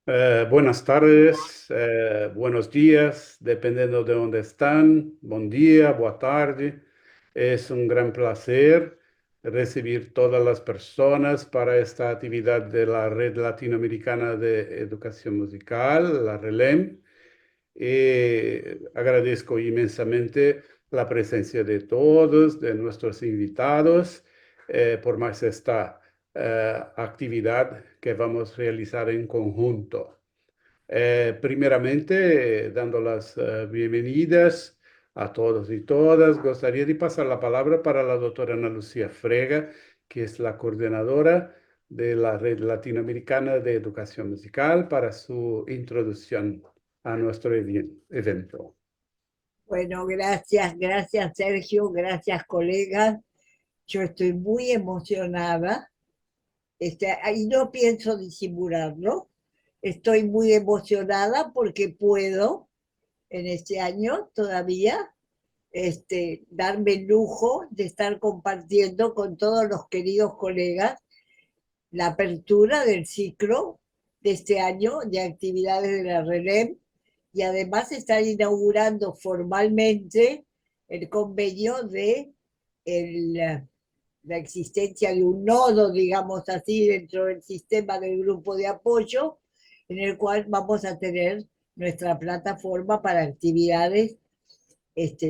Buenas tardes, buenos días, dependiendo de dónde están. Buen día, buena tarde. Es un gran placer recibir todas las personas para esta actividad de la Red Latinoamericana de Educación Musical, la RELEM. Agradezco inmensamente la presencia de todos, de nuestros invitados, por más esta actividad que vamos a realizar en conjunto. Primeramente, dando las bienvenidas a todos y todas, gustaría de pasar la palabra para la doctora Ana Lucía Frega, que es la coordinadora de la Red Latinoamericana de Educación Musical, para su introducción a nuestro evento. Bueno, gracias Sergio, gracias colegas. Yo estoy muy emocionada, y no pienso disimularlo. Estoy muy emocionada porque puedo en este año todavía darme el lujo de estar compartiendo con todos los queridos colegas la apertura del ciclo de este año de actividades de la RELEM y además estar inaugurando formalmente el convenio de el, la existencia de un nodo, digamos así, dentro del sistema del grupo de apoyo, en el cual vamos a tener nuestra plataforma para actividades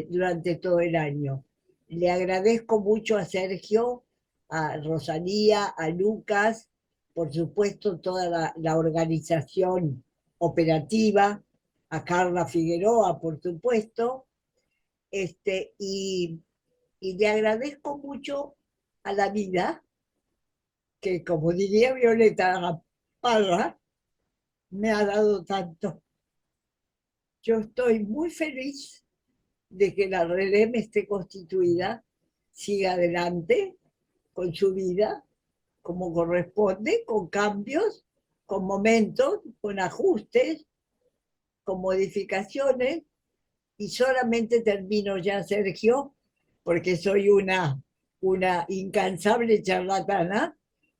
durante todo el año. Le agradezco mucho a Sergio, a Rosalía, a Lucas, por supuesto toda la organización operativa, a Carla Figueroa, por supuesto, este, y, y le agradezco mucho a la vida, que como diría Violeta Parra, me ha dado tanto. Yo estoy muy feliz de que la RELEM esté constituida, siga adelante con su vida como corresponde, con cambios, con momentos, con ajustes, con modificaciones, y solamente termino ya, Sergio, porque soy una incansable charlatana,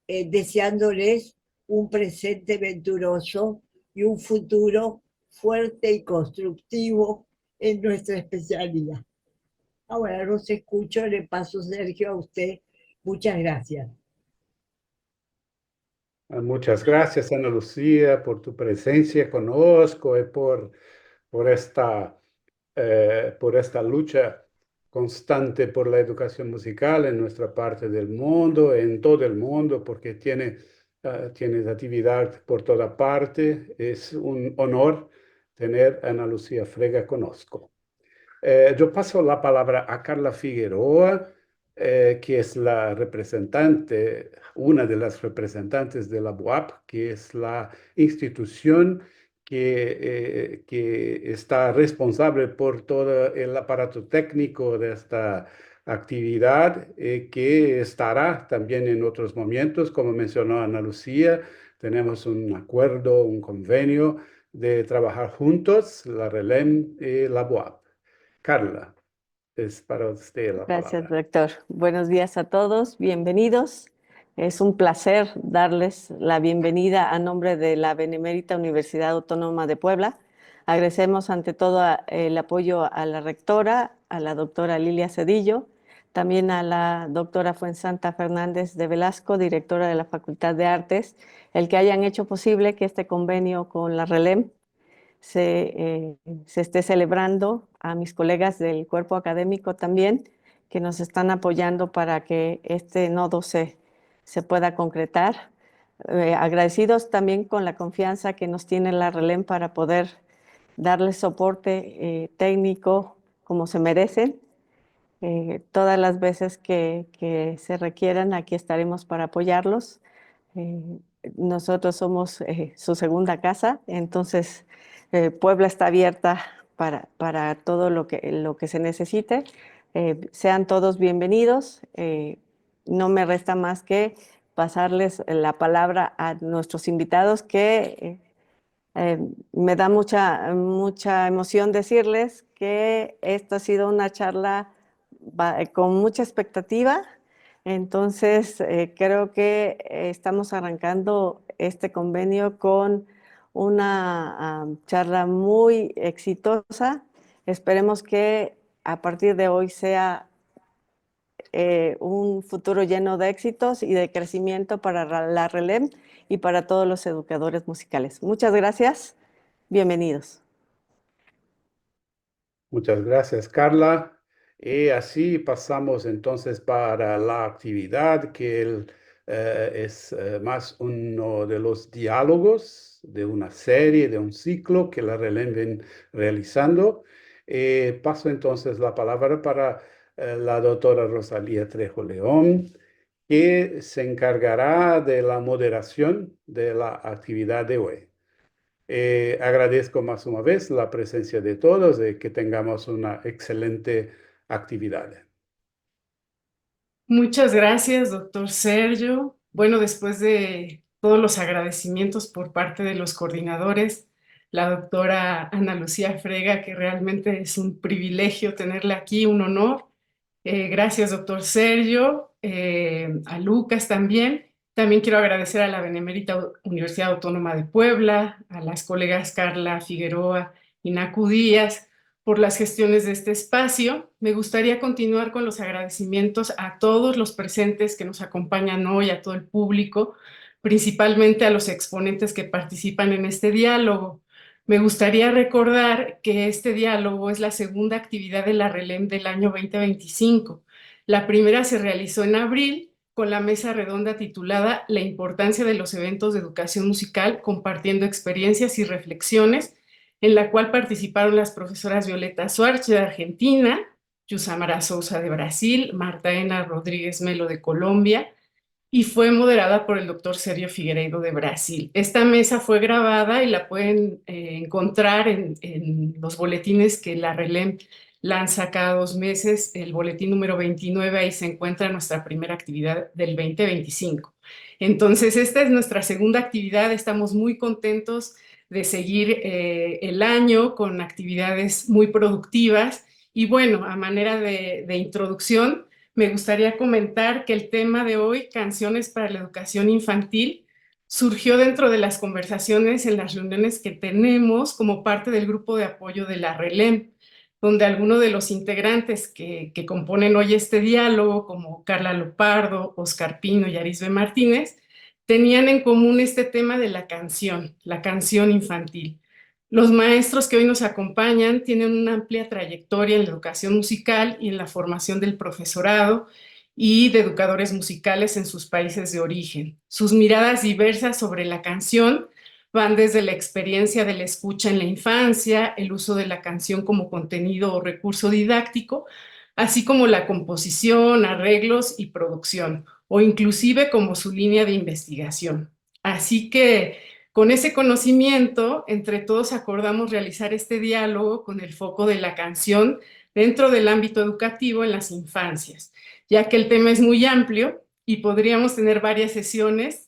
deseándoles un presente venturoso y un futuro fuerte y constructivo en nuestra especialidad. Ahora los escucho, le paso, Sergio, a usted. Muchas gracias. Muchas gracias, Ana Lucía, por tu presencia conozco y por esta lucha constante por la educación musical en nuestra parte del mundo, en todo el mundo, porque tienes actividad por toda parte. Es un honor tener a Ana Lucía Frega conozco. Yo paso la palabra a Carla Figueroa, que es la representante, una de las representantes de la BUAP, que es la institución que está responsable por todo el aparato técnico de esta actividad, que estará también en otros momentos, como mencionó Ana Lucía. Tenemos un acuerdo, un convenio de trabajar juntos, la RELEM y la BUAP. Carla, es para usted la Gracias, palabra. doctor. Buenos días a todos, bienvenidos. Es un placer darles la bienvenida a nombre de la Benemérita Universidad Autónoma de Puebla. Agradecemos ante todo el apoyo a la rectora, a la doctora Lilia Cedillo, también a la doctora Fuensanta Fernández de Velasco, directora de la Facultad de Artes, el que hayan hecho posible que este convenio con la RELEM se esté celebrando, a mis colegas del cuerpo académico también, que nos están apoyando para que este nodo se pueda concretar. Agradecidos también con la confianza que nos tiene la RELEM para poder darles soporte técnico como se merecen. Todas las veces que se requieran, aquí estaremos para apoyarlos. Eh, Nosotros somos su segunda casa, entonces Puebla está abierta para todo lo que se necesite. Sean todos bienvenidos. No me resta más que pasarles la palabra a nuestros invitados, que me da mucha emoción decirles que esta ha sido una charla con mucha expectativa. Entonces, creo que estamos arrancando este convenio con una charla muy exitosa. Esperemos que a partir de hoy sea un futuro lleno de éxitos y de crecimiento para la RELEM y para todos los educadores musicales. Muchas gracias. Bienvenidos. Muchas gracias, Carla. Y así pasamos entonces para la actividad es más uno de los diálogos de una serie, de un ciclo que la RELEM ven realizando. Paso entonces la palabra para la doctora Rosalía Trejo León, que se encargará de la moderación de la actividad de hoy. Agradezco más una vez la presencia de todos y que tengamos una excelente actividad. Muchas gracias, doctor Sergio. Bueno, después de todos los agradecimientos por parte de los coordinadores, la doctora Ana Lucía Frega, que realmente es un privilegio tenerla aquí, un honor. Gracias, doctor Sergio, a Lucas también. También quiero agradecer a la Benemérita Universidad Autónoma de Puebla, a las colegas Carla Figueroa y Nacu Díaz, por las gestiones de este espacio. Me gustaría continuar con los agradecimientos a todos los presentes que nos acompañan hoy, a todo el público, principalmente a los exponentes que participan en este diálogo. Me gustaría recordar que este diálogo es la segunda actividad de la RELEM del año 2025. La primera se realizó en abril con la mesa redonda titulada La importancia de los eventos de educación musical, compartiendo experiencias y reflexiones, en la cual participaron las profesoras Violeta Suárez de Argentina, Yusamara Sousa de Brasil, Marta Ena Rodríguez Melo de Colombia, y fue moderada por el doctor Sergio Figueiredo de Brasil. Esta mesa fue grabada y la pueden encontrar en los boletines que la RELEM lanza cada 2 meses. El boletín número 29, ahí se encuentra nuestra primera actividad del 2025. Entonces, esta es nuestra segunda actividad. Estamos muy contentos de seguir el año con actividades muy productivas. Y bueno, a manera de introducción, me gustaría comentar que el tema de hoy, Canciones para la Educación Infantil, surgió dentro de las conversaciones en las reuniones que tenemos como parte del grupo de apoyo de la RELEM, donde algunos de los integrantes que componen hoy este diálogo, como Carla Lopardo, Oscar Pino y Arisbe Martínez, tenían en común este tema de la canción infantil. Los maestros que hoy nos acompañan tienen una amplia trayectoria en la educación musical y en la formación del profesorado y de educadores musicales en sus países de origen. Sus miradas diversas sobre la canción van desde la experiencia de la escucha en la infancia, el uso de la canción como contenido o recurso didáctico, así como la composición, arreglos y producción, o inclusive como su línea de investigación. Así que con ese conocimiento, entre todos acordamos realizar este diálogo con el foco de la canción dentro del ámbito educativo en las infancias, ya que el tema es muy amplio y podríamos tener varias sesiones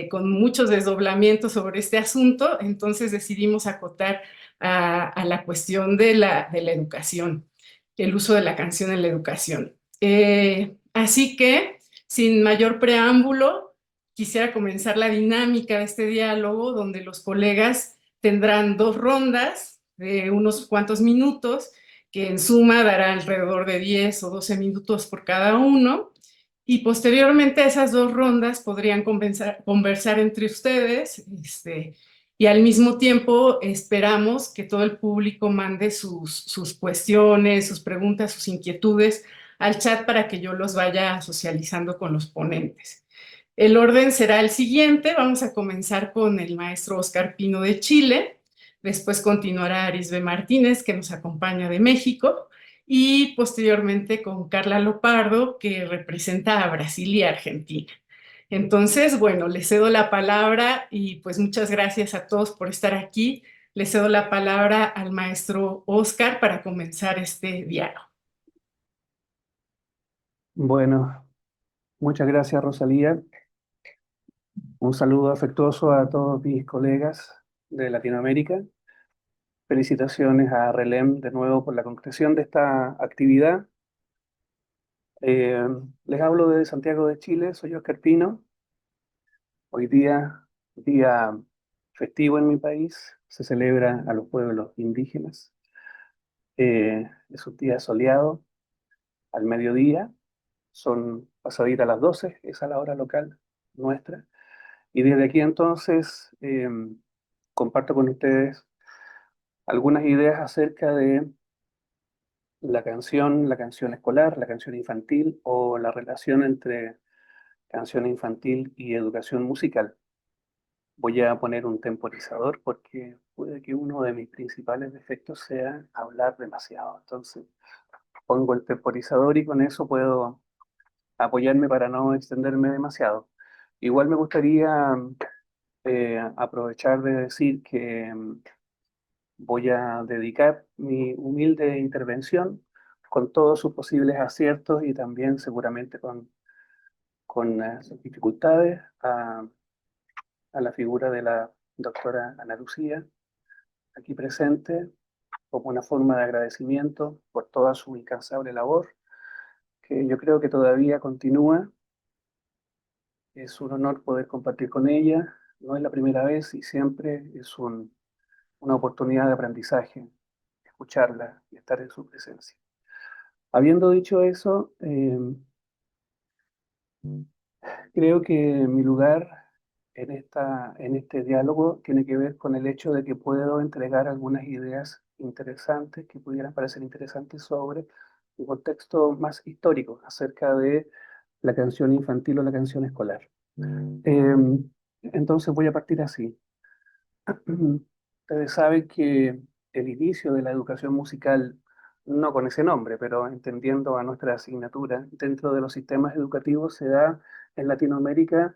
con muchos desdoblamientos sobre este asunto. Entonces decidimos acotar a la cuestión de la educación, el uso de la canción en la educación. Así que, sin mayor preámbulo, quisiera comenzar la dinámica de este diálogo, donde los colegas tendrán 2 rondas de unos cuantos minutos, que en suma dará alrededor de 10 o 12 minutos por cada uno, y posteriormente a esas 2 rondas podrían conversar entre ustedes, y al mismo tiempo esperamos que todo el público mande sus cuestiones, sus preguntas, sus inquietudes al chat para que yo los vaya socializando con los ponentes. El orden será el siguiente. Vamos a comenzar con el maestro Oscar Pino de Chile, después continuará Arisbe Martínez, que nos acompaña de México, y posteriormente con Carla Lopardo, que representa a Brasil y Argentina. Entonces, bueno, les cedo la palabra y pues muchas gracias a todos por estar aquí. Les cedo la palabra al maestro Oscar para comenzar este diálogo. Bueno, muchas gracias, Rosalía. Un saludo afectuoso a todos mis colegas de Latinoamérica. Felicitaciones a RELEM de nuevo por la concreción de esta actividad. Eh, Les hablo de Santiago de Chile, soy Oscar Pino. Hoy día festivo en mi país, se celebra a los pueblos indígenas. Es un día soleado al mediodía, son pasaditas las 12, esa es la hora local nuestra. Y desde aquí entonces comparto con ustedes algunas ideas acerca de la canción escolar, la canción infantil o la relación entre canción infantil y educación musical. Voy a poner un temporizador porque puede que uno de mis principales defectos sea hablar demasiado. Entonces pongo el temporizador y con eso puedo apoyarme para no extenderme demasiado. Igual me gustaría aprovechar de decir que voy a dedicar mi humilde intervención con todos sus posibles aciertos y también seguramente con sus dificultades a la figura de la doctora Ana Lucía, aquí presente, como una forma de agradecimiento por toda su incansable labor, que yo creo que todavía continúa. Es un honor poder compartir con ella, no es la primera vez y siempre es una oportunidad de aprendizaje, escucharla y estar en su presencia. Habiendo dicho eso, creo que mi lugar en este diálogo tiene que ver con el hecho de que puedo entregar algunas ideas interesantes que pudieran parecer interesantes sobre un contexto más histórico acerca de la canción infantil o la canción escolar. Eh, entonces voy a partir así. Ustedes saben que el inicio de la educación musical, no con ese nombre, pero entendiendo a nuestra asignatura dentro de los sistemas educativos, se da en Latinoamérica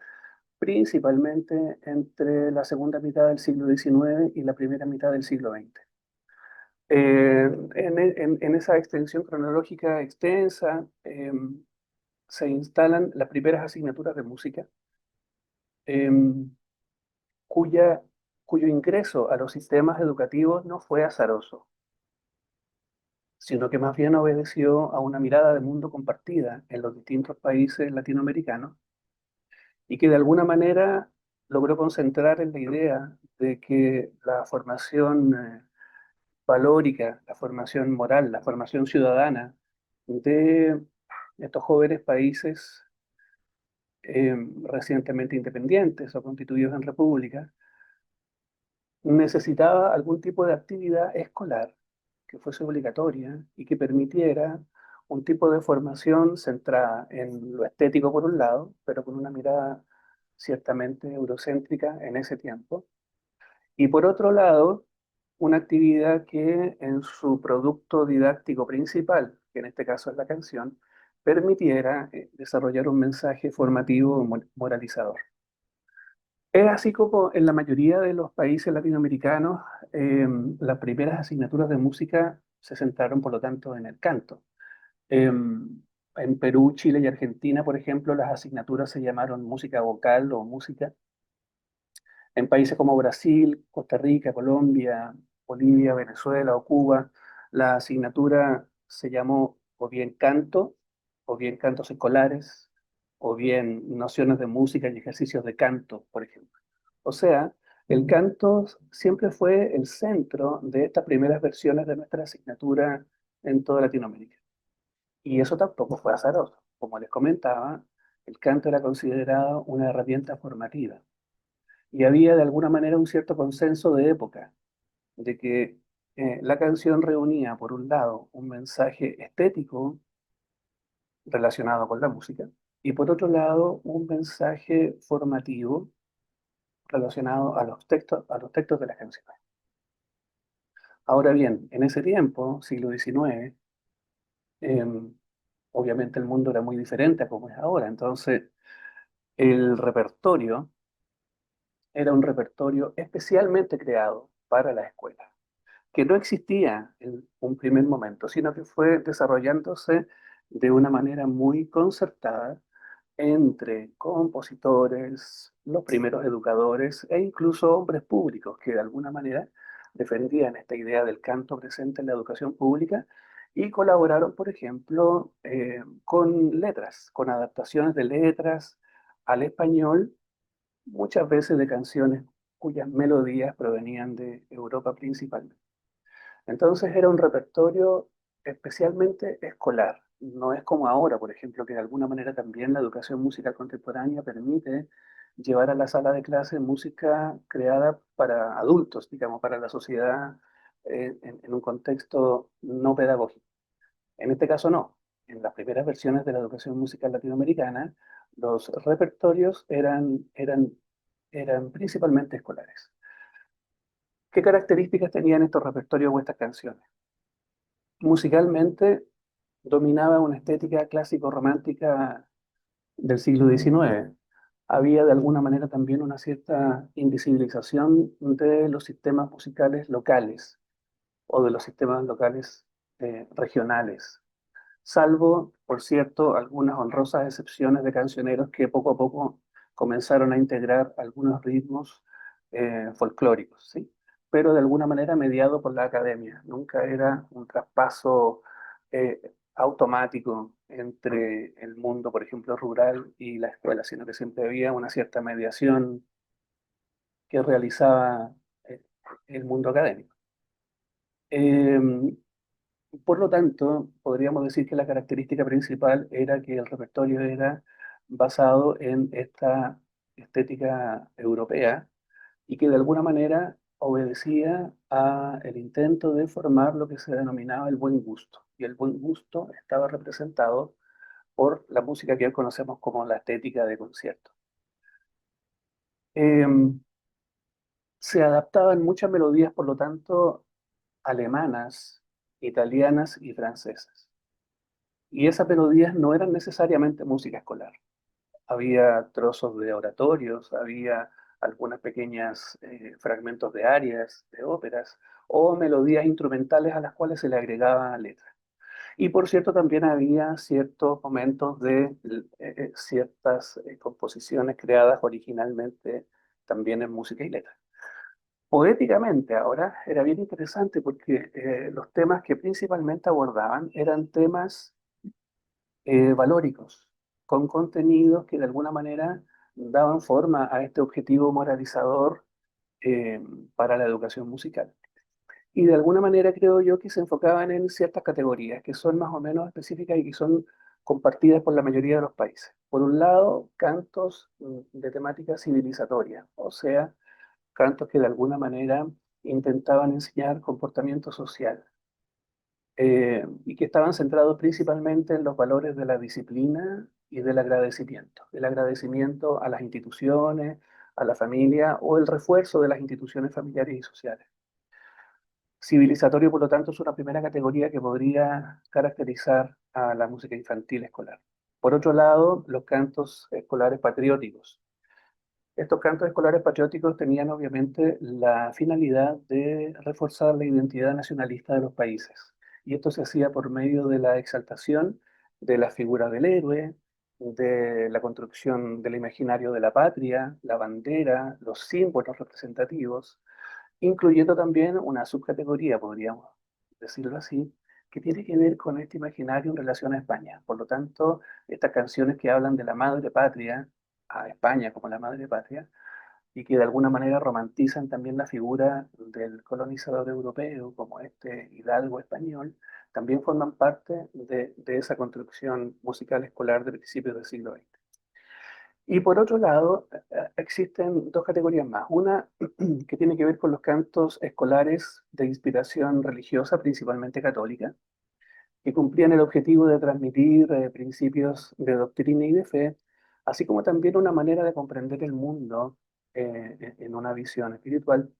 principalmente entre la segunda mitad del siglo XIX y la primera mitad del siglo XX. En esa extensión cronológica extensa se instalan las primeras asignaturas de música, em, cuya, cuyo ingreso a los sistemas educativos no fue azaroso, sino que más bien obedeció a una mirada de mundo compartida en los distintos países latinoamericanos y que de alguna manera logró concentrar en la idea de que la formación valórica, la formación moral, la formación ciudadana de estos jóvenes países recientemente independientes o constituidos en república, necesitaba algún tipo de actividad escolar que fuese obligatoria y que permitiera un tipo de formación centrada en lo estético por un lado, pero con una mirada ciertamente eurocéntrica en ese tiempo, y por otro lado, una actividad que en su producto didáctico principal, que en este caso es la canción, permitiera desarrollar un mensaje formativo moralizador. Es así como en la mayoría de los países latinoamericanos las primeras asignaturas de música se centraron, por lo tanto, en el canto. En Perú, Chile y Argentina, por ejemplo, las asignaturas se llamaron música vocal o música. En países como Brasil, Costa Rica, Colombia, Bolivia, Venezuela o Cuba, la asignatura se llamó o bien cantos escolares, o bien nociones de música y ejercicios de canto, por ejemplo. O sea, el canto siempre fue el centro de estas primeras versiones de nuestra asignatura en toda Latinoamérica. Y eso tampoco fue azaroso. Como les comentaba, el canto era considerado una herramienta formativa. Y había de alguna manera un cierto consenso de época, de que la canción reunía, por un lado, un mensaje estético relacionado con la música, y por otro lado, un mensaje formativo relacionado a los textos de las canciones. Ahora bien, en ese tiempo, siglo XIX, obviamente el mundo era muy diferente a como es ahora, entonces el repertorio era un repertorio especialmente creado para la escuela, que no existía en un primer momento, sino que fue desarrollándose de una manera muy concertada entre compositores, los primeros educadores e incluso hombres públicos que de alguna manera defendían esta idea del canto presente en la educación pública y colaboraron, por ejemplo, con letras, con adaptaciones de letras al español, muchas veces de canciones cuyas melodías provenían de Europa principalmente. Entonces era un repertorio especialmente escolar. No es como ahora, por ejemplo, que de alguna manera también la educación musical contemporánea permite llevar a la sala de clase música creada para adultos, digamos, para la sociedad en un contexto no pedagógico. En este caso no. En las primeras versiones de la educación musical latinoamericana, los repertorios eran principalmente escolares. ¿Qué características tenían estos repertorios o estas canciones? Musicalmente dominaba una estética clásico-romántica del siglo XIX. Había de alguna manera también una cierta invisibilización de los sistemas musicales locales o de los sistemas locales regionales, salvo, por cierto, algunas honrosas excepciones de cancioneros que poco a poco comenzaron a integrar algunos ritmos folclóricos, ¿sí? Pero de alguna manera mediado por la academia. Nunca era un traspaso automático entre el mundo, por ejemplo, rural y la escuela, sino que siempre había una cierta mediación que realizaba eh, el mundo académico. Eh, por lo tanto, podríamos decir que la característica principal era que el repertorio era basado en esta estética europea y que de alguna manera obedecía a el intento de formar lo que se denominaba el buen gusto. Y el buen gusto estaba representado por la música que hoy conocemos como la estética de concierto. Se adaptaban muchas melodías, por lo tanto, alemanas, italianas y francesas. Y esas melodías no eran necesariamente música escolar. Había trozos de oratorios, había algunas pequeñas fragmentos de arias, de óperas, o melodías instrumentales a las cuales se le agregaba letra. Y por cierto, también había ciertos momentos de ciertas composiciones creadas originalmente también en música y letra. Poéticamente ahora era bien interesante porque los temas que principalmente abordaban eran temas valóricos, con contenidos que de alguna manera daban forma a este objetivo moralizador eh, para la educación musical. Y de alguna manera creo yo que se enfocaban en ciertas categorías que son más o menos específicas y que son compartidas por la mayoría de los países. Por un lado, cantos de temática civilizatoria, o sea, cantos que de alguna manera intentaban enseñar comportamiento social y que estaban centrados principalmente en los valores de la disciplina y del agradecimiento. El agradecimiento a las instituciones, a la familia o el refuerzo de las instituciones familiares y sociales. Civilizatorio, por lo tanto, es una primera categoría que podría caracterizar a la música infantil escolar. Por otro lado, los cantos escolares patrióticos. Estos cantos escolares patrióticos tenían obviamente la finalidad de reforzar la identidad nacionalista de los países. Y esto se hacía por medio de la exaltación de la figura del héroe, de la construcción del imaginario de la patria, la bandera, los símbolos representativos, incluyendo también una subcategoría, podríamos decirlo así, que tiene que ver con este imaginario en relación a España. Por lo tanto, estas canciones que hablan de la madre patria, a España como la madre patria, y que de alguna manera romantizan también la figura del colonizador europeo como este hidalgo español, también forman parte de esa construcción musical escolar de principios del siglo XX. Y por otro lado, existen dos categorías más. Una que tiene que ver con los cantos escolares de inspiración religiosa, principalmente católica, que cumplían el objetivo de transmitir principios de doctrina y de fe, así como también una manera de comprender el mundo en una visión espiritual,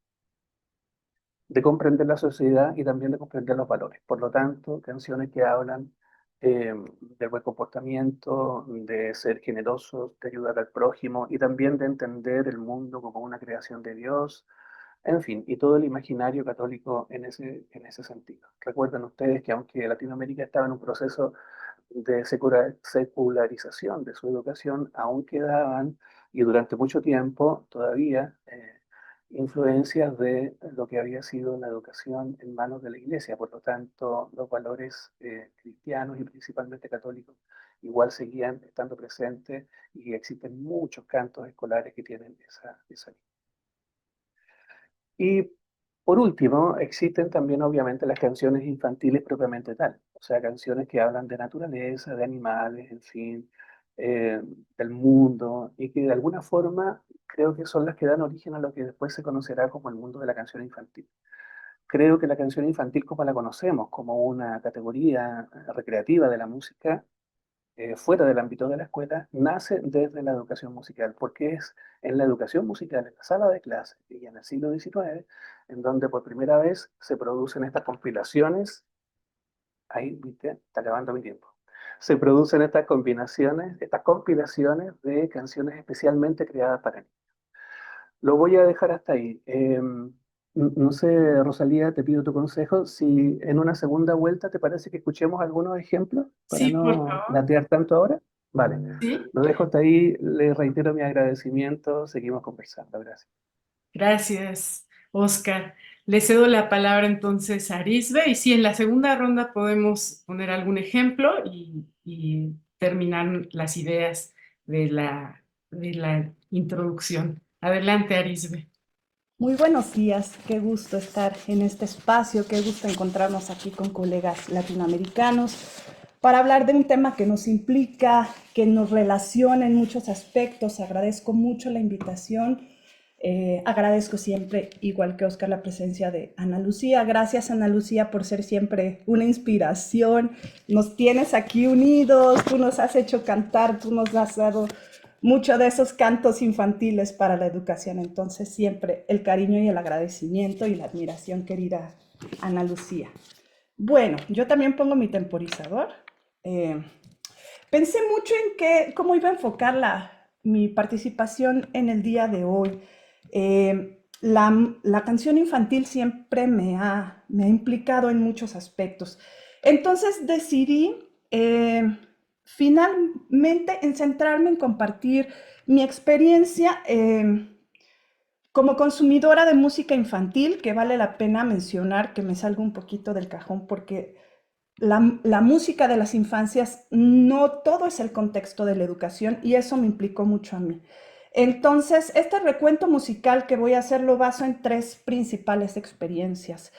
de comprender la sociedad y también de comprender los valores. Por lo tanto, canciones que hablan del buen comportamiento, de ser generosos, de ayudar al prójimo y también de entender el mundo como una creación de Dios, en fin, y todo el imaginario católico en ese sentido. Recuerden ustedes que aunque Latinoamérica estaba en un proceso de secularización de su educación, aún quedaban, y durante mucho tiempo todavía, influencias de lo que había sido la educación en manos de la Iglesia. Por lo tanto, los valores cristianos y principalmente católicos igual seguían estando presentes y existen muchos cantos escolares que tienen esa línea. Y por último, existen también obviamente las canciones infantiles propiamente tal, o sea, canciones que hablan de naturaleza, de animales, en fin, eh, del mundo, y que de alguna forma creo que son las que dan origen a lo que después se conocerá como el mundo de la canción infantil. Creo que la canción infantil como la conocemos, como una categoría recreativa de la música, fuera del ámbito de la escuela, nace desde la educación musical, porque es en la educación musical, en la sala de clases y en el siglo XIX, en donde por primera vez se producen estas compilaciones. Ahí, viste, está acabando mi tiempo. Se producen estas combinaciones, estas compilaciones de canciones especialmente creadas para niños. Lo voy a dejar hasta ahí. No sé, Rosalía, te pido tu consejo. Si en una segunda vuelta te parece que escuchemos algunos ejemplos para Sí, por no favor. latear tanto ahora. Vale, Sí, lo dejo hasta ahí. Le reitero mi agradecimiento. Seguimos conversando. Gracias. gracias, Oscar. Le cedo la palabra entonces a Arisbe y sí, en la segunda ronda podemos poner algún ejemplo y terminar las ideas de la introducción. Adelante, Arisbe. Muy buenos días, qué gusto estar en este espacio, qué gusto encontrarnos aquí con colegas latinoamericanos para hablar de un tema que nos implica, que nos relaciona en muchos aspectos. Agradezco mucho la invitación, agradezco siempre, igual que Oscar, la presencia de Ana Lucía. Gracias, Ana Lucía, por ser siempre una inspiración. Nos tienes aquí unidos, tú nos has hecho cantar, tú nos has dado mucho de esos cantos infantiles para la educación. Entonces, siempre el cariño y el agradecimiento y la admiración, querida Ana Lucía. Bueno, yo también pongo mi temporizador. Pensé mucho en cómo iba a enfocar mi participación en el día de hoy. La canción infantil siempre me ha implicado en muchos aspectos. Entonces decidí finalmente en centrarme en compartir mi experiencia como consumidora de música infantil, que vale la pena mencionar que me salgo un poquito del cajón porque la música de las infancias no todo es el contexto de la educación y eso me implicó mucho a mí. Entonces, este recuento musical que voy a hacer lo baso en tres principales experiencias.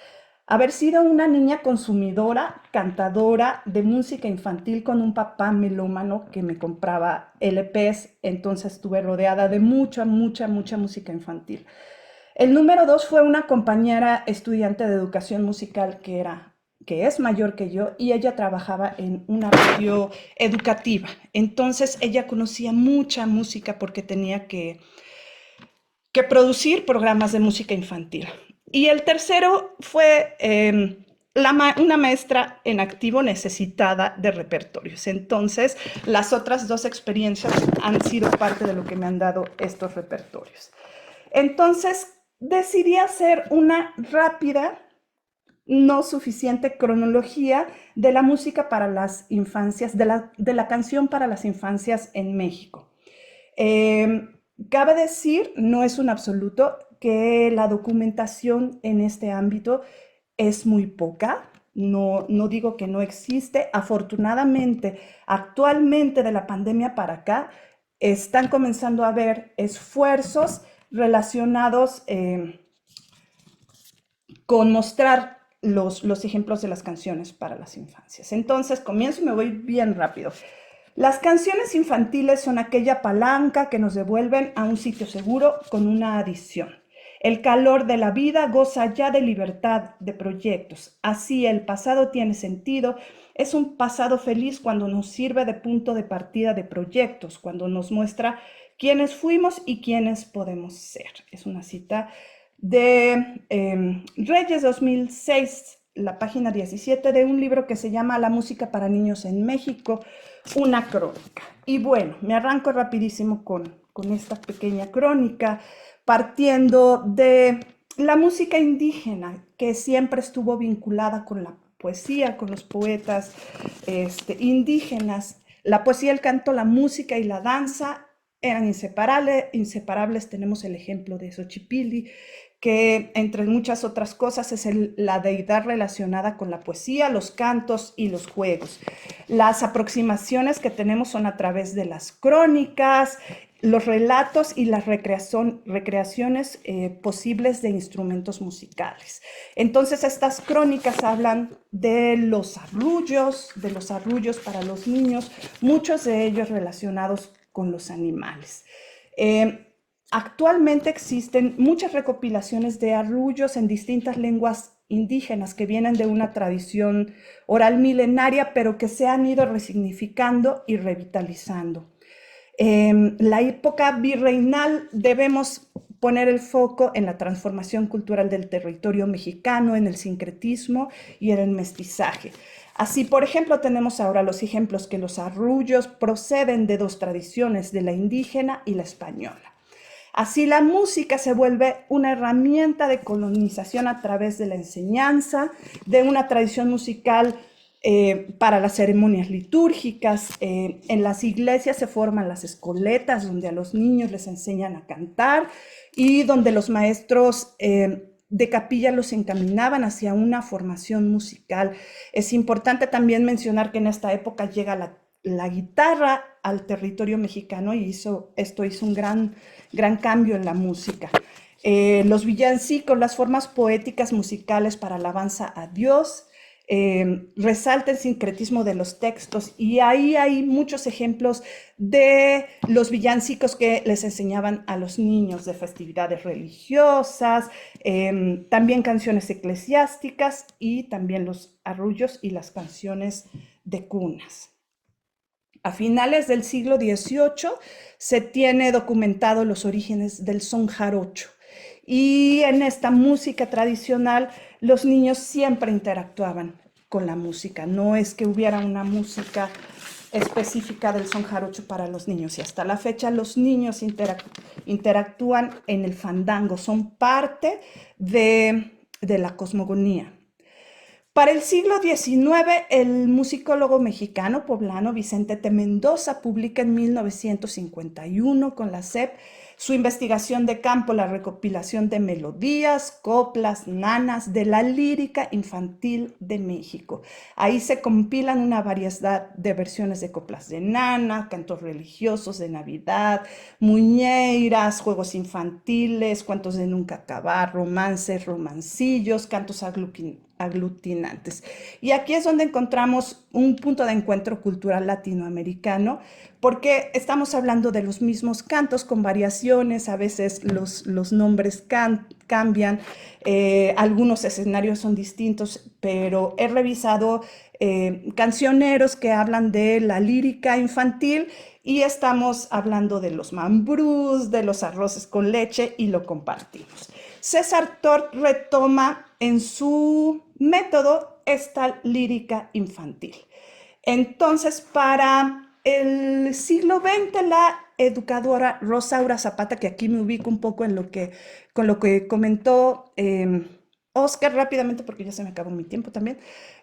Haber sido una niña consumidora, cantadora de música infantil con un papá melómano que me compraba LPs, entonces estuve rodeada de mucha música infantil. El número dos fue una compañera estudiante de educación musical que es mayor que yo y ella trabajaba en una radio educativa. Entonces ella conocía mucha música porque tenía que producir programas de música infantil. Y el tercero fue una maestra en activo necesitada de repertorios. Entonces, las otras dos experiencias han sido parte de lo que me han dado estos repertorios. Entonces, decidí hacer una rápida, no suficiente cronología de la música para las infancias, de la canción para las infancias en México. Cabe decir, no es un absoluto, que la documentación en este ámbito es muy poca. No digo que no existe. Afortunadamente, actualmente de la pandemia para acá, están comenzando a haber esfuerzos relacionados con mostrar los ejemplos de las canciones para las infancias. Entonces, comienzo y me voy bien rápido. Las canciones infantiles son aquella palanca que nos devuelven a un sitio seguro con una adición. El calor de la vida goza ya de libertad, de proyectos. Así el pasado tiene sentido. Es un pasado feliz cuando nos sirve de punto de partida de proyectos, cuando nos muestra quiénes fuimos y quiénes podemos ser. Es una cita de Reyes 2006, la página 17 de un libro que se llama La música para niños en México, una crónica. Y bueno, me arranco rapidísimo con esta pequeña crónica, partiendo de la música indígena, que siempre estuvo vinculada con la poesía, con los poetas indígenas. La poesía, el canto, la música y la danza eran inseparables. Tenemos el ejemplo de Xochipilli, que entre muchas otras cosas es la deidad relacionada con la poesía, los cantos y los juegos. Las aproximaciones que tenemos son a través de las crónicas, los relatos y las recreaciones posibles de instrumentos musicales. Entonces estas crónicas hablan de los arrullos para los niños, muchos de ellos relacionados con los animales. Actualmente existen muchas recopilaciones de arrullos en distintas lenguas indígenas que vienen de una tradición oral milenaria, pero que se han ido resignificando y revitalizando. La época virreinal debemos poner el foco en la transformación cultural del territorio mexicano, en el sincretismo y en el mestizaje. Así, por ejemplo, tenemos ahora los ejemplos que los arrullos proceden de dos tradiciones, de la indígena y la española. Así, la música se vuelve una herramienta de colonización a través de la enseñanza, de una tradición musical para las ceremonias litúrgicas. En las iglesias se forman las escoletas, donde a los niños les enseñan a cantar y donde los maestros de capilla los encaminaban hacia una formación musical. Es importante también mencionar que en esta época llega la guitarra al territorio mexicano y esto hizo un gran cambio en la música. Los villancicos, las formas poéticas musicales para alabanza a Dios, resalta el sincretismo de los textos, y ahí hay muchos ejemplos de los villancicos que les enseñaban a los niños de festividades religiosas, también canciones eclesiásticas y también los arrullos y las canciones de cunas. A finales del siglo XVIII se tiene documentado los orígenes del son jarocho, y en esta música tradicional los niños siempre interactuaban con la música. No es que hubiera una música específica del son jarocho para los niños, y hasta la fecha los niños interactúan en el fandango, son parte de la cosmogonía. Para el siglo XIX, el musicólogo mexicano poblano Vicente T. Mendoza publica en 1951 con la SEP su investigación de campo, la recopilación de melodías, coplas, nanas de la lírica infantil de México. Ahí se compilan una variedad de versiones de coplas de nana, cantos religiosos de Navidad, muñeiras, juegos infantiles, cuentos de nunca acabar, romances, romancillos, cantos aglutinantes. Y aquí es donde encontramos un punto de encuentro cultural latinoamericano, porque estamos hablando de los mismos cantos con variaciones, a veces los nombres cambian, algunos escenarios son distintos, pero he revisado cancioneros que hablan de la lírica infantil y estamos hablando de los mambrús, de los arroces con leche, y lo compartimos. César Tort retoma en su método esta lírica infantil. Entonces, para el siglo XX, la educadora Rosaura Zapata, que aquí me ubico un poco con lo que comentó Oscar rápidamente, porque ya se me acabó mi tiempo también,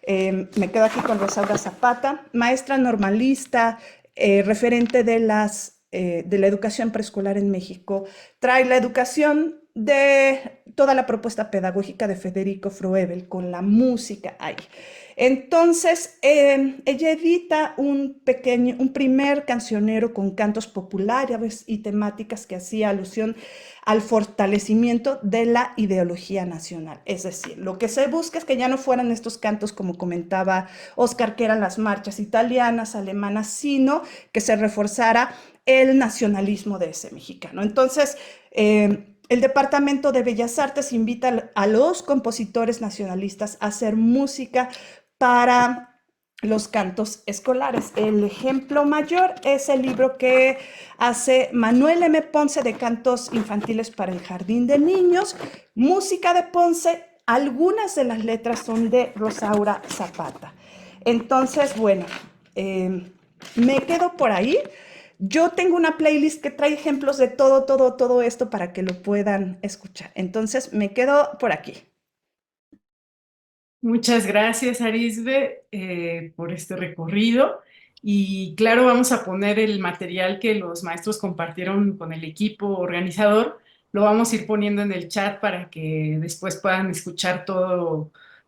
me quedo aquí con Rosaura Zapata, maestra normalista, referente de la educación preescolar en México, trae la educación de toda la propuesta pedagógica de Federico Froebel con la música ahí. Entonces, ella edita un primer cancionero con cantos populares y temáticas que hacía alusión al fortalecimiento de la ideología nacional. Es decir, lo que se busca es que ya no fueran estos cantos, como comentaba Oscar, que eran las marchas italianas, alemanas, sino que se reforzara el nacionalismo de ese mexicano. Entonces, el Departamento de Bellas Artes invita a los compositores nacionalistas a hacer música para los cantos escolares. El ejemplo mayor es el libro que hace Manuel M. Ponce de Cantos Infantiles para el Jardín de Niños, música de Ponce. Algunas de las letras son de Rosaura Zapata. Entonces, bueno, me quedo por ahí. Yo tengo una playlist que trae ejemplos de todo esto para que lo puedan escuchar. Entonces, me quedo por aquí. Muchas gracias, Arisbe, por este recorrido. Y claro, vamos a poner el material que los maestros compartieron con el equipo organizador. Lo vamos a ir poniendo en el chat para que después puedan escuchar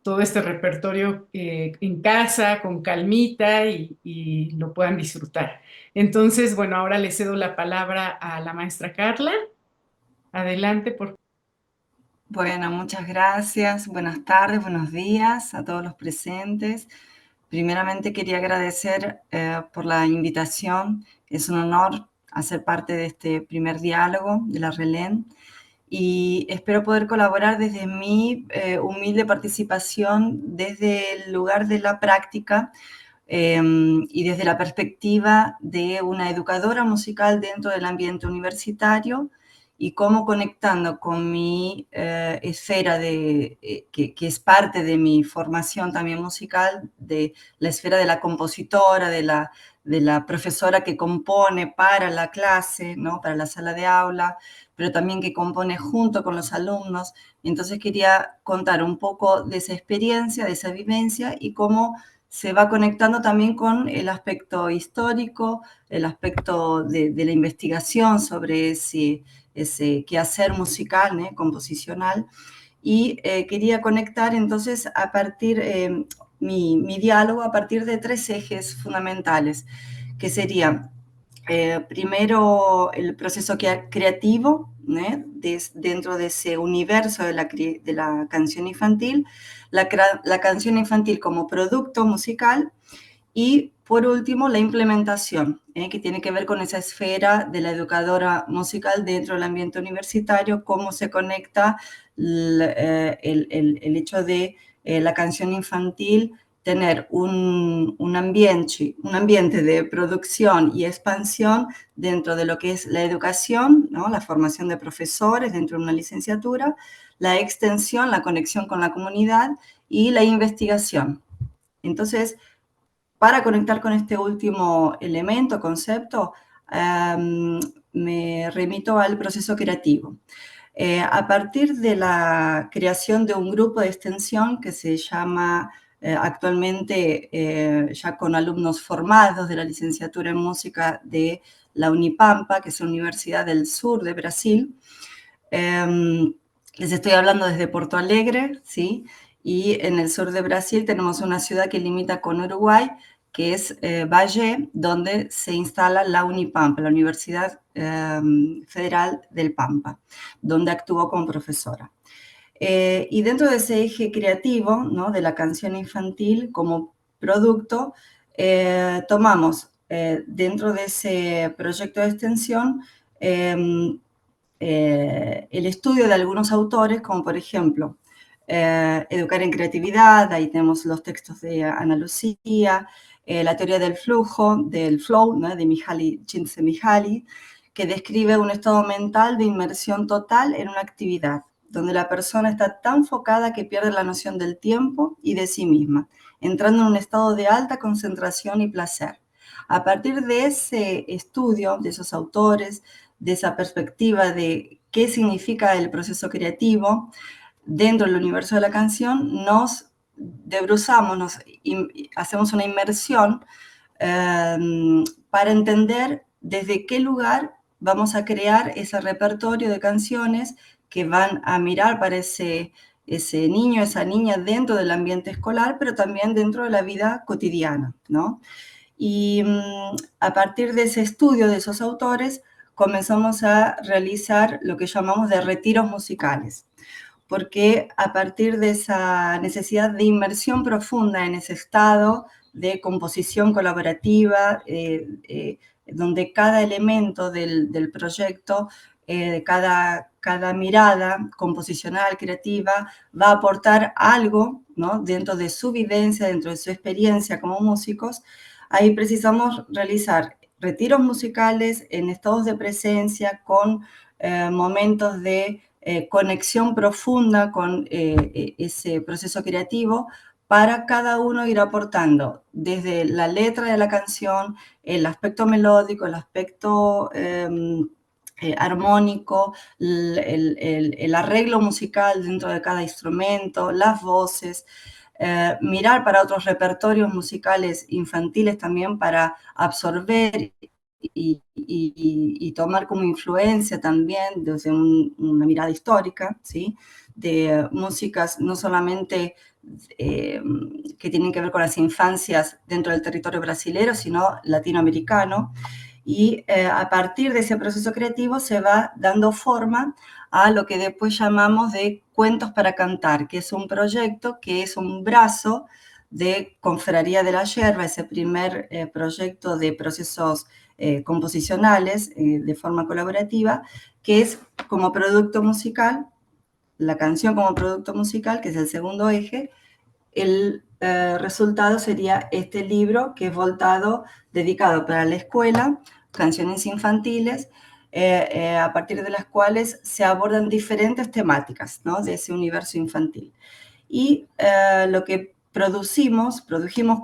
todo este repertorio en casa, con calmita y lo puedan disfrutar. Entonces, bueno, ahora le cedo la palabra a la maestra Carla. Adelante, por favor. Bueno, muchas gracias. Buenas tardes, buenos días a todos los presentes. Primeramente quería agradecer por la invitación. Es un honor hacer parte de este primer diálogo de la RELEM y espero poder colaborar desde mi humilde participación desde el lugar de la práctica y desde la perspectiva de una educadora musical dentro del ambiente universitario y cómo conectando con mi esfera que es parte de mi formación también musical, de la esfera de la compositora, de la profesora que compone para la clase, ¿no? Para la sala de aula, pero también que compone junto con los alumnos. Entonces quería contar un poco de esa experiencia, de esa vivencia y cómo se va conectando también con el aspecto histórico, el aspecto de la investigación sobre ese quehacer musical, composicional, y quería conectar entonces a partir, mi diálogo a partir de 3 ejes fundamentales, que sería primero el proceso creativo, dentro de ese universo de la canción infantil, la canción infantil como producto musical y por último la implementación, que tiene que ver con esa esfera de la educadora musical dentro del ambiente universitario, cómo se conecta el hecho de la canción infantil tener un ambiente de producción y expansión dentro de lo que es la educación, ¿no? La formación de profesores dentro de una licenciatura, la extensión, la conexión con la comunidad y la investigación. Entonces, para conectar con este último elemento, concepto, me remito al proceso creativo. A partir de la creación de un grupo de extensión que se llama actualmente, ya con alumnos formados de la licenciatura en música de la Unipampa, que es la Universidad del Sur de Brasil. Les estoy hablando desde Porto Alegre, ¿sí? Y en el sur de Brasil tenemos una ciudad que limita con Uruguay, que es Valle, donde se instala la Unipampa, la Universidad Federal del Pampa, donde actúo como profesora. Y dentro de ese eje creativo, ¿no? De la canción infantil como producto, tomamos dentro de ese proyecto de extensión el estudio de algunos autores, como por ejemplo Educar en Creatividad, ahí tenemos los textos de Ana Lucía, la teoría del flujo, del flow, ¿no? De Mihaly Csikszentmihalyi, que describe un estado mental de inmersión total en una actividad, donde la persona está tan focada que pierde la noción del tiempo y de sí misma, entrando en un estado de alta concentración y placer. A partir de ese estudio, de esos autores, de esa perspectiva de qué significa el proceso creativo, dentro del universo de la canción, nos debruçamos, hacemos una inmersión para entender desde qué lugar vamos a crear ese repertorio de canciones que van a mirar para ese niño, esa niña dentro del ambiente escolar, pero también dentro de la vida cotidiana, ¿no? Y a partir de ese estudio de esos autores, comenzamos a realizar lo que llamamos de retiros musicales, porque a partir de esa necesidad de inmersión profunda en ese estado de composición colaborativa, donde cada elemento del proyecto, cada mirada composicional, creativa, va a aportar algo, ¿no? Dentro de su vivencia, dentro de su experiencia como músicos, ahí precisamos realizar retiros musicales en estados de presencia con momentos de conexión profunda con ese proceso creativo para cada uno ir aportando desde la letra de la canción, el aspecto melódico, el aspecto armónico, el arreglo musical dentro de cada instrumento, las voces, mirar para otros repertorios musicales infantiles también para absorber y tomar como influencia también desde una mirada histórica, ¿sí? De músicas no solamente que tienen que ver con las infancias dentro del territorio brasilero, sino latinoamericano. Y a partir de ese proceso creativo se va dando forma a lo que después llamamos de Cuentos para Cantar, que es un proyecto que es un brazo de Confraría de la Yerba, ese primer proyecto de procesos composicionales de forma colaborativa, que es como producto musical, la canción como producto musical, que es el segundo eje. El resultado sería este libro que es dedicado para la escuela, canciones infantiles, a partir de las cuales se abordan diferentes temáticas, ¿no?, de ese universo infantil. Y lo que produjimos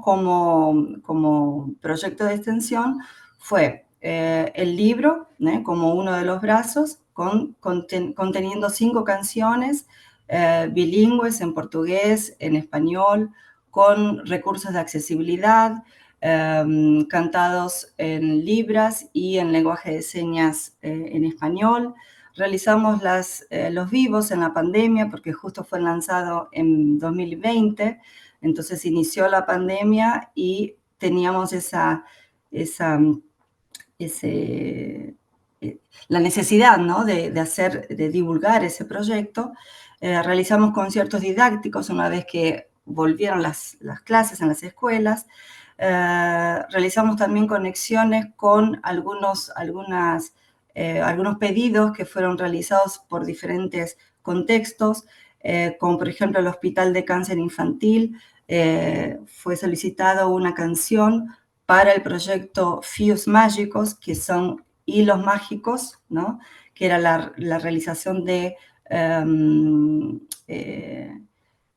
como proyecto de extensión fue el libro, como uno de los brazos, conteniendo 5 canciones bilingües en portugués, en español, con recursos de accesibilidad, cantados en libras y en lenguaje de señas en español. Realizamos los vivos en la pandemia porque justo fue lanzado en 2020, entonces inició la pandemia y teníamos la necesidad, ¿no?, de divulgar ese proyecto. Realizamos conciertos didácticos una vez que volvieron las clases en las escuelas. Realizamos también conexiones con algunos pedidos que fueron realizados por diferentes contextos, como por ejemplo el Hospital de Cáncer Infantil. Fue solicitado una canción para el proyecto Fios Mágicos, que son hilos mágicos, ¿no?, que era la realización de,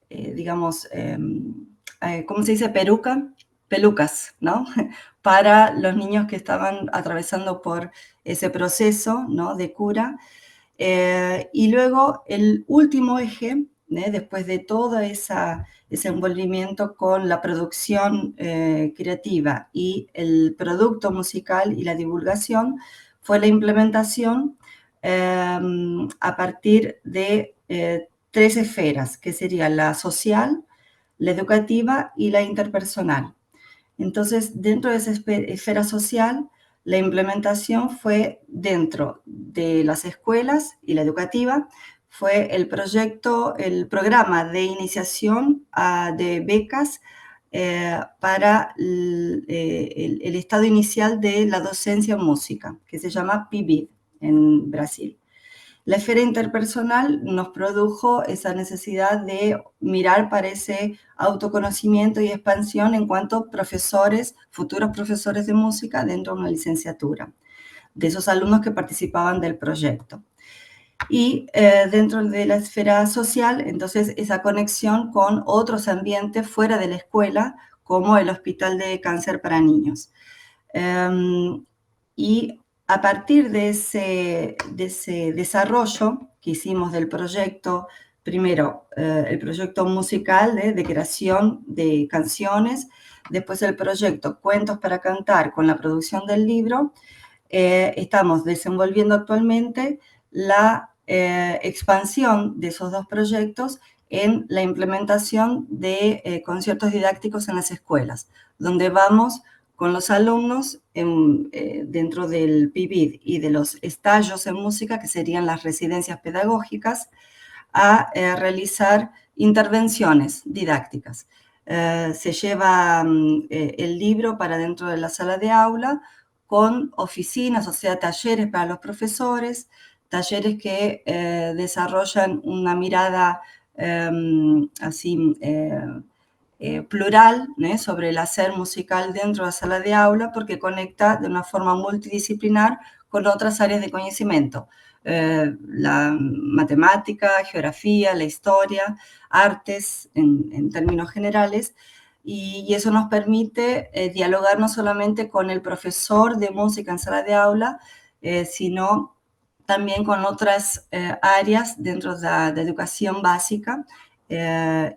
digamos, ¿cómo se dice? Pelucas, ¿no?, para los niños que estaban atravesando por ese proceso, ¿no?, de cura. Y luego el último eje, después de todo ese envolvimiento con la producción creativa y el producto musical y la divulgación, fue la implementación a partir de 3 esferas, que sería la social, la educativa y la interpersonal. Entonces, dentro de esa esfera social, la implementación fue dentro de las escuelas y la educativa, fue el programa de iniciación de becas para el estado inicial de la docencia en música, que se llama PIBID en Brasil. La esfera interpersonal nos produjo esa necesidad de mirar para ese autoconocimiento y expansión en cuanto a futuros profesores de música dentro de una licenciatura, de esos alumnos que participaban del proyecto. Y dentro de la esfera social, entonces, esa conexión con otros ambientes fuera de la escuela, como el Hospital de Cáncer para Niños. Y a partir de ese desarrollo que hicimos del proyecto, primero el proyecto musical de creación de canciones, después el proyecto Cuentos para Cantar con la producción del libro, estamos desenvolviendo actualmente la expansión de esos 2 proyectos en la implementación de conciertos didácticos en las escuelas, donde vamos con los alumnos dentro del PIBID y de los estallos en música, que serían las residencias pedagógicas, a realizar intervenciones didácticas. Se lleva el libro para dentro de la sala de aula con oficinas, o sea, talleres para los profesores, talleres que desarrollan una mirada plural, sobre el hacer musical dentro de la sala de aula, porque conecta de una forma multidisciplinar con otras áreas de conocimiento, la matemática, geografía, la historia, artes en términos generales, y eso nos permite dialogar no solamente con el profesor de música en sala de aula, sino también con otras áreas dentro de la educación básica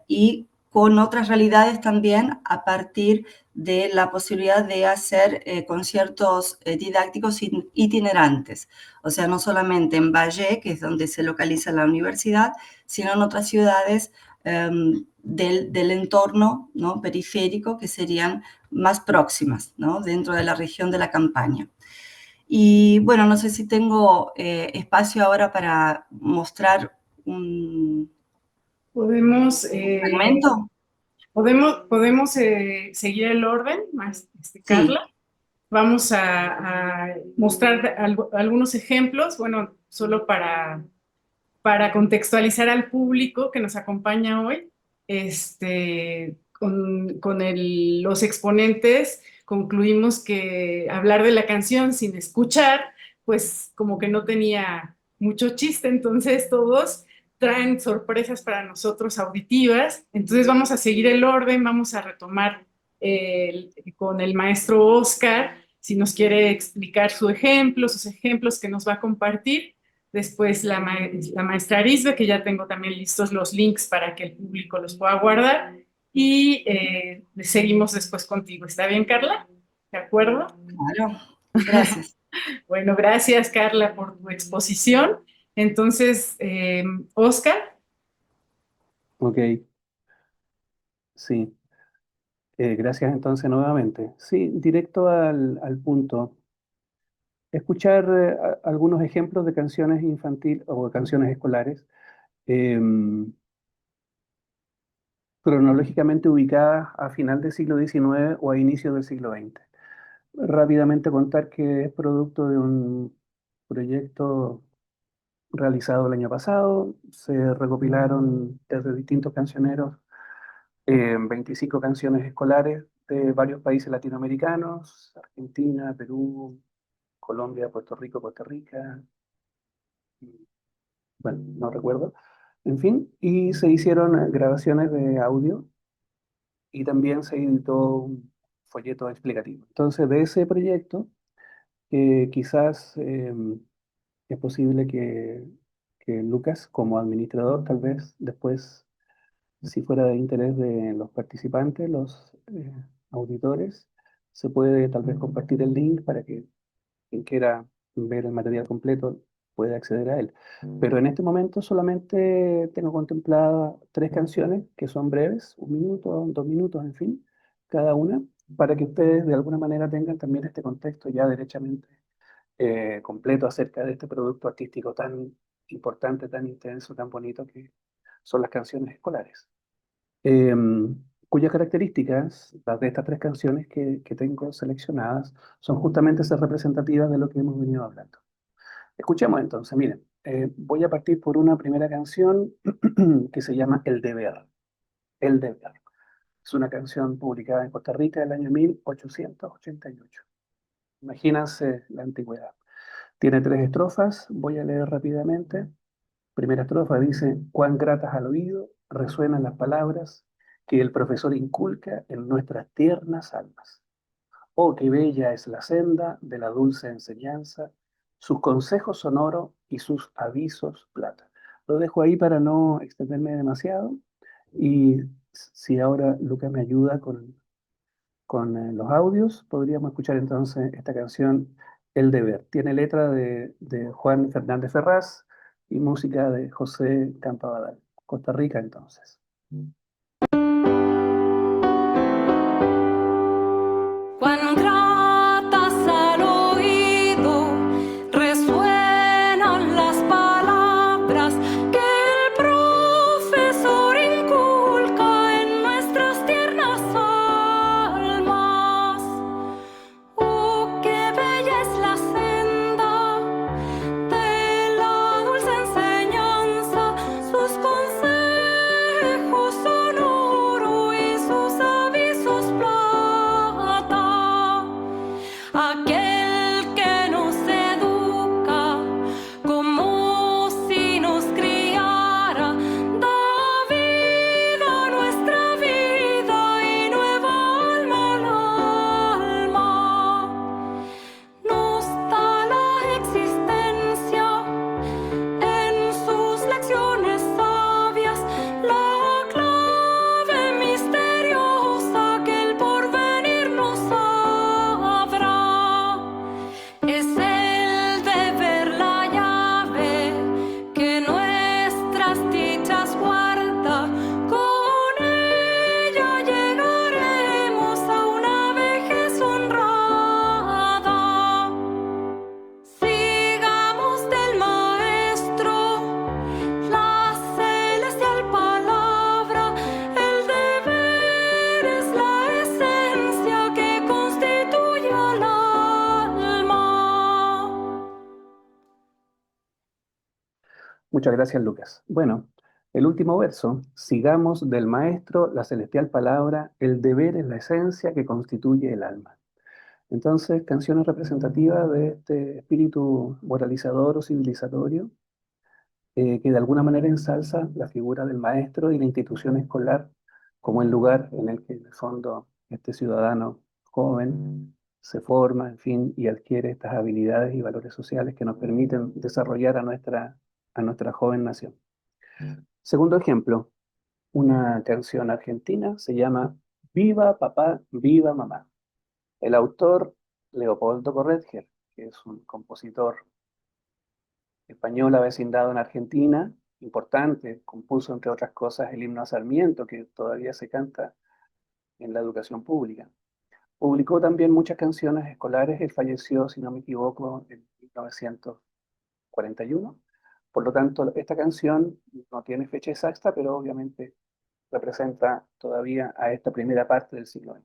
y con otras realidades también a partir de la posibilidad de hacer conciertos didácticos itinerantes. O sea, no solamente en Valle, que es donde se localiza la universidad, sino en otras ciudades del entorno, ¿no?, periférico, que serían más próximas, ¿no?, dentro de la región de la Campania. Y bueno, no sé si tengo espacio ahora para mostrar un Podemos, fragmento. podemos seguir el orden, Sí. Carla. Vamos a mostrar algunos ejemplos, bueno, solo para contextualizar al público que nos acompaña hoy. Con los exponentes concluimos que hablar de la canción sin escuchar, pues como que no tenía mucho chiste, entonces todos traen sorpresas para nosotros auditivas. Entonces vamos a seguir el orden, vamos a retomar con el maestro Oscar, si nos quiere explicar sus ejemplos que nos va a compartir. Después la maestra Arisbe, que ya tengo también listos los links para que el público los pueda guardar. Y seguimos después contigo. ¿Está bien, Carla? ¿De acuerdo? Claro, gracias. Bueno, gracias, Carla, por tu exposición. Entonces, Oscar. Ok, sí. Gracias entonces nuevamente. Sí, directo al punto. Escuchar algunos ejemplos de canciones infantiles o de canciones escolares, cronológicamente ubicadas a final del siglo XIX o a inicio del siglo XX. Rápidamente contar que es producto de un proyecto realizado el año pasado. Se recopilaron desde distintos cancioneros 25 canciones escolares de varios países latinoamericanos: Argentina, Perú, Colombia, Puerto Rico, Costa Rica, bueno, no recuerdo. En fin, y se hicieron grabaciones de audio y también se editó un folleto explicativo. Entonces, de ese proyecto, quizás es posible que Lucas, como administrador, tal vez después, si fuera de interés de los participantes, los auditores, se puede tal vez compartir el link para que quien quiera ver el material completo puede acceder a él. Pero en este momento solamente tengo contempladas 3 canciones que son breves, 1 minuto, 2 minutos, en fin, cada una, para que ustedes de alguna manera tengan también este contexto ya derechamente completo acerca de este producto artístico tan importante, tan intenso, tan bonito que son las canciones escolares. Cuyas características, las de estas 3 canciones que tengo seleccionadas, son justamente esas representativas de lo que hemos venido hablando. Escuchemos entonces, miren, voy a partir por una primera canción que se llama El Deber. El Deber. Es una canción publicada en Costa Rica en el año 1888. Imagínense la antigüedad. Tiene 3 estrofas, voy a leer rápidamente. Primera estrofa dice: cuán gratas al oído resuenan las palabras que el profesor inculca en nuestras tiernas almas. Oh, qué bella es la senda de la dulce enseñanza, sus consejos son oro y sus avisos plata. Lo dejo ahí para no extenderme demasiado, y si ahora Lucas me ayuda con los audios, podríamos escuchar entonces esta canción, El Deber. Tiene letra de Juan Fernández Ferraz y música de José Campabadal. Costa Rica entonces. Cuán gratas al oído resuenan las palabras que el profesor inculca en nuestras tiernas almas. Oh, qué bella es la senda de la dulce enseñanza, sus consejos son Muchas gracias, Lucas. Bueno, el último verso: sigamos del maestro la celestial palabra, el deber es la esencia que constituye el alma. Entonces, canciones representativas de este espíritu moralizador o civilizatorio, que de alguna manera ensalza la figura del maestro y la institución escolar como el lugar en el que, en el fondo, este ciudadano joven se forma, en fin, y adquiere estas habilidades y valores sociales que nos permiten desarrollar a nuestra joven nación. Segundo ejemplo, una canción argentina, se llama Viva Papá, Viva Mamá. El autor, Leopoldo Corretger, que es un compositor español avecindado en Argentina, importante, compuso entre otras cosas el himno a Sarmiento, que todavía se canta en la educación pública. Publicó también muchas canciones escolares. Él falleció, si no me equivoco, en 1941. Por lo tanto, esta canción no tiene fecha exacta, pero obviamente representa todavía a esta primera parte del siglo XX.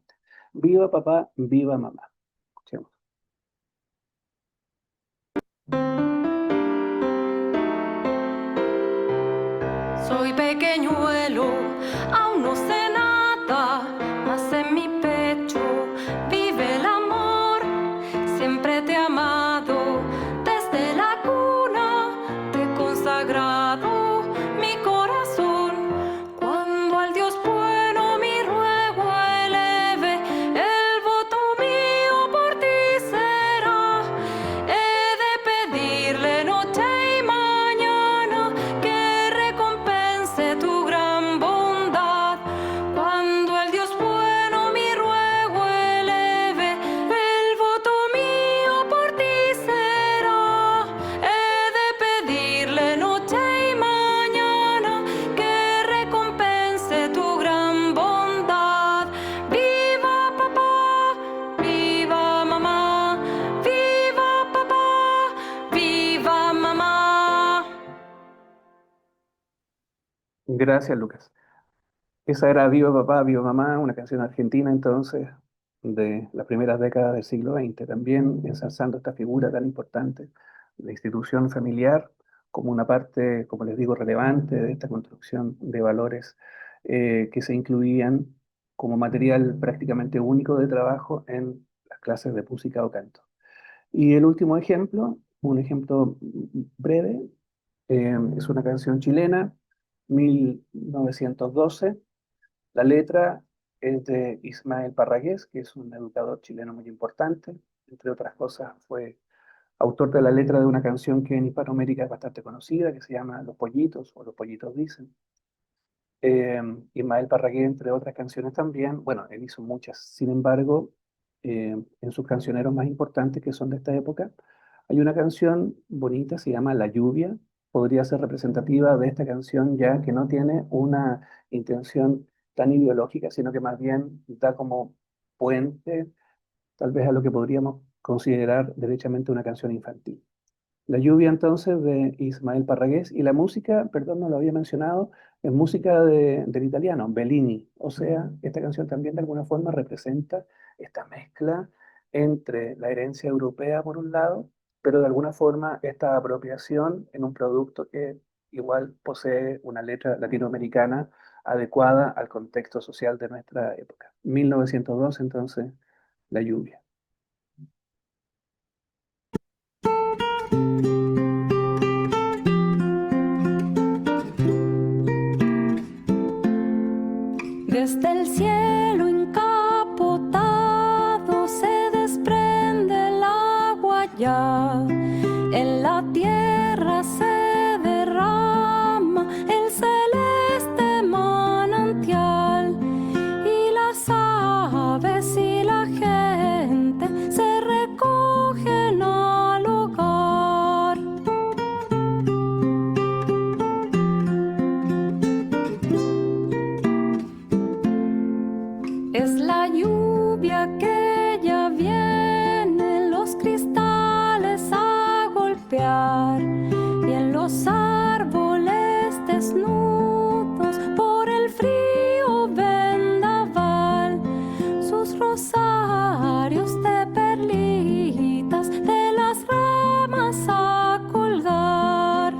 Viva papá, viva mamá. Escuchemos. Soy pequeñuelo, aún no sé nada, mas en mi pecho vive el amor. Siempre te he amado, desde la cuna te he consagrado mi corazón. Cuando al Dios bueno mi ruego eleve, el voto mío por ti será. He de pedirle noche y mañana que recompense tu gran bondad. Cuando el Dios bueno mi ruego eleve, el voto mío por ti será. He de pedirle noche y mañana que recompense tu gran bondad. Viva papá, viva mamá, viva papá, viva mamá. Gracias, Lucas. Esa era Viva Papá, Viva Mamá, una canción argentina entonces de las primeras décadas del siglo XX, también ensalzando esta figura tan importante, la institución familiar, como una parte, como les digo, relevante de esta construcción de valores que se incluían como material prácticamente único de trabajo en las clases de música o canto. Y el último ejemplo, un ejemplo breve, es una canción chilena, 1912. La letra es de Ismael Parragués, que es un educador chileno muy importante. Entre otras cosas, fue autor de la letra de una canción que en Hispanoamérica es bastante conocida, que se llama Los Pollitos, o Los Pollitos Dicen. Ismael Parragués, entre otras canciones también, bueno, él hizo muchas. Sin embargo, en sus cancioneros más importantes, que son de esta época, hay una canción bonita, se llama La Lluvia. Podría ser representativa de esta canción, ya que no tiene una intención tan ideológica, sino que más bien da como puente, tal vez, a lo que podríamos considerar derechamente una canción infantil. La Lluvia, entonces, de Ismael Parragués. Y la música, perdón, no lo había mencionado, es música del italiano, Bellini. O sea, esta canción también de alguna forma representa esta mezcla entre la herencia europea por un lado, pero de alguna forma esta apropiación en un producto que igual posee una letra latinoamericana adecuada al contexto social de nuestra época. 1902, entonces, La Lluvia. Desde el cielo encapotado se desprende el agua ya. En la tierra se derrama el celeste manantial. Y las aves y la gente se recogen al hogar. Es la lluvia que ya viene, los cristales a golpear, y en los árboles desnudos por el frío vendaval, sus rosarios de perlitas de las ramas a colgar.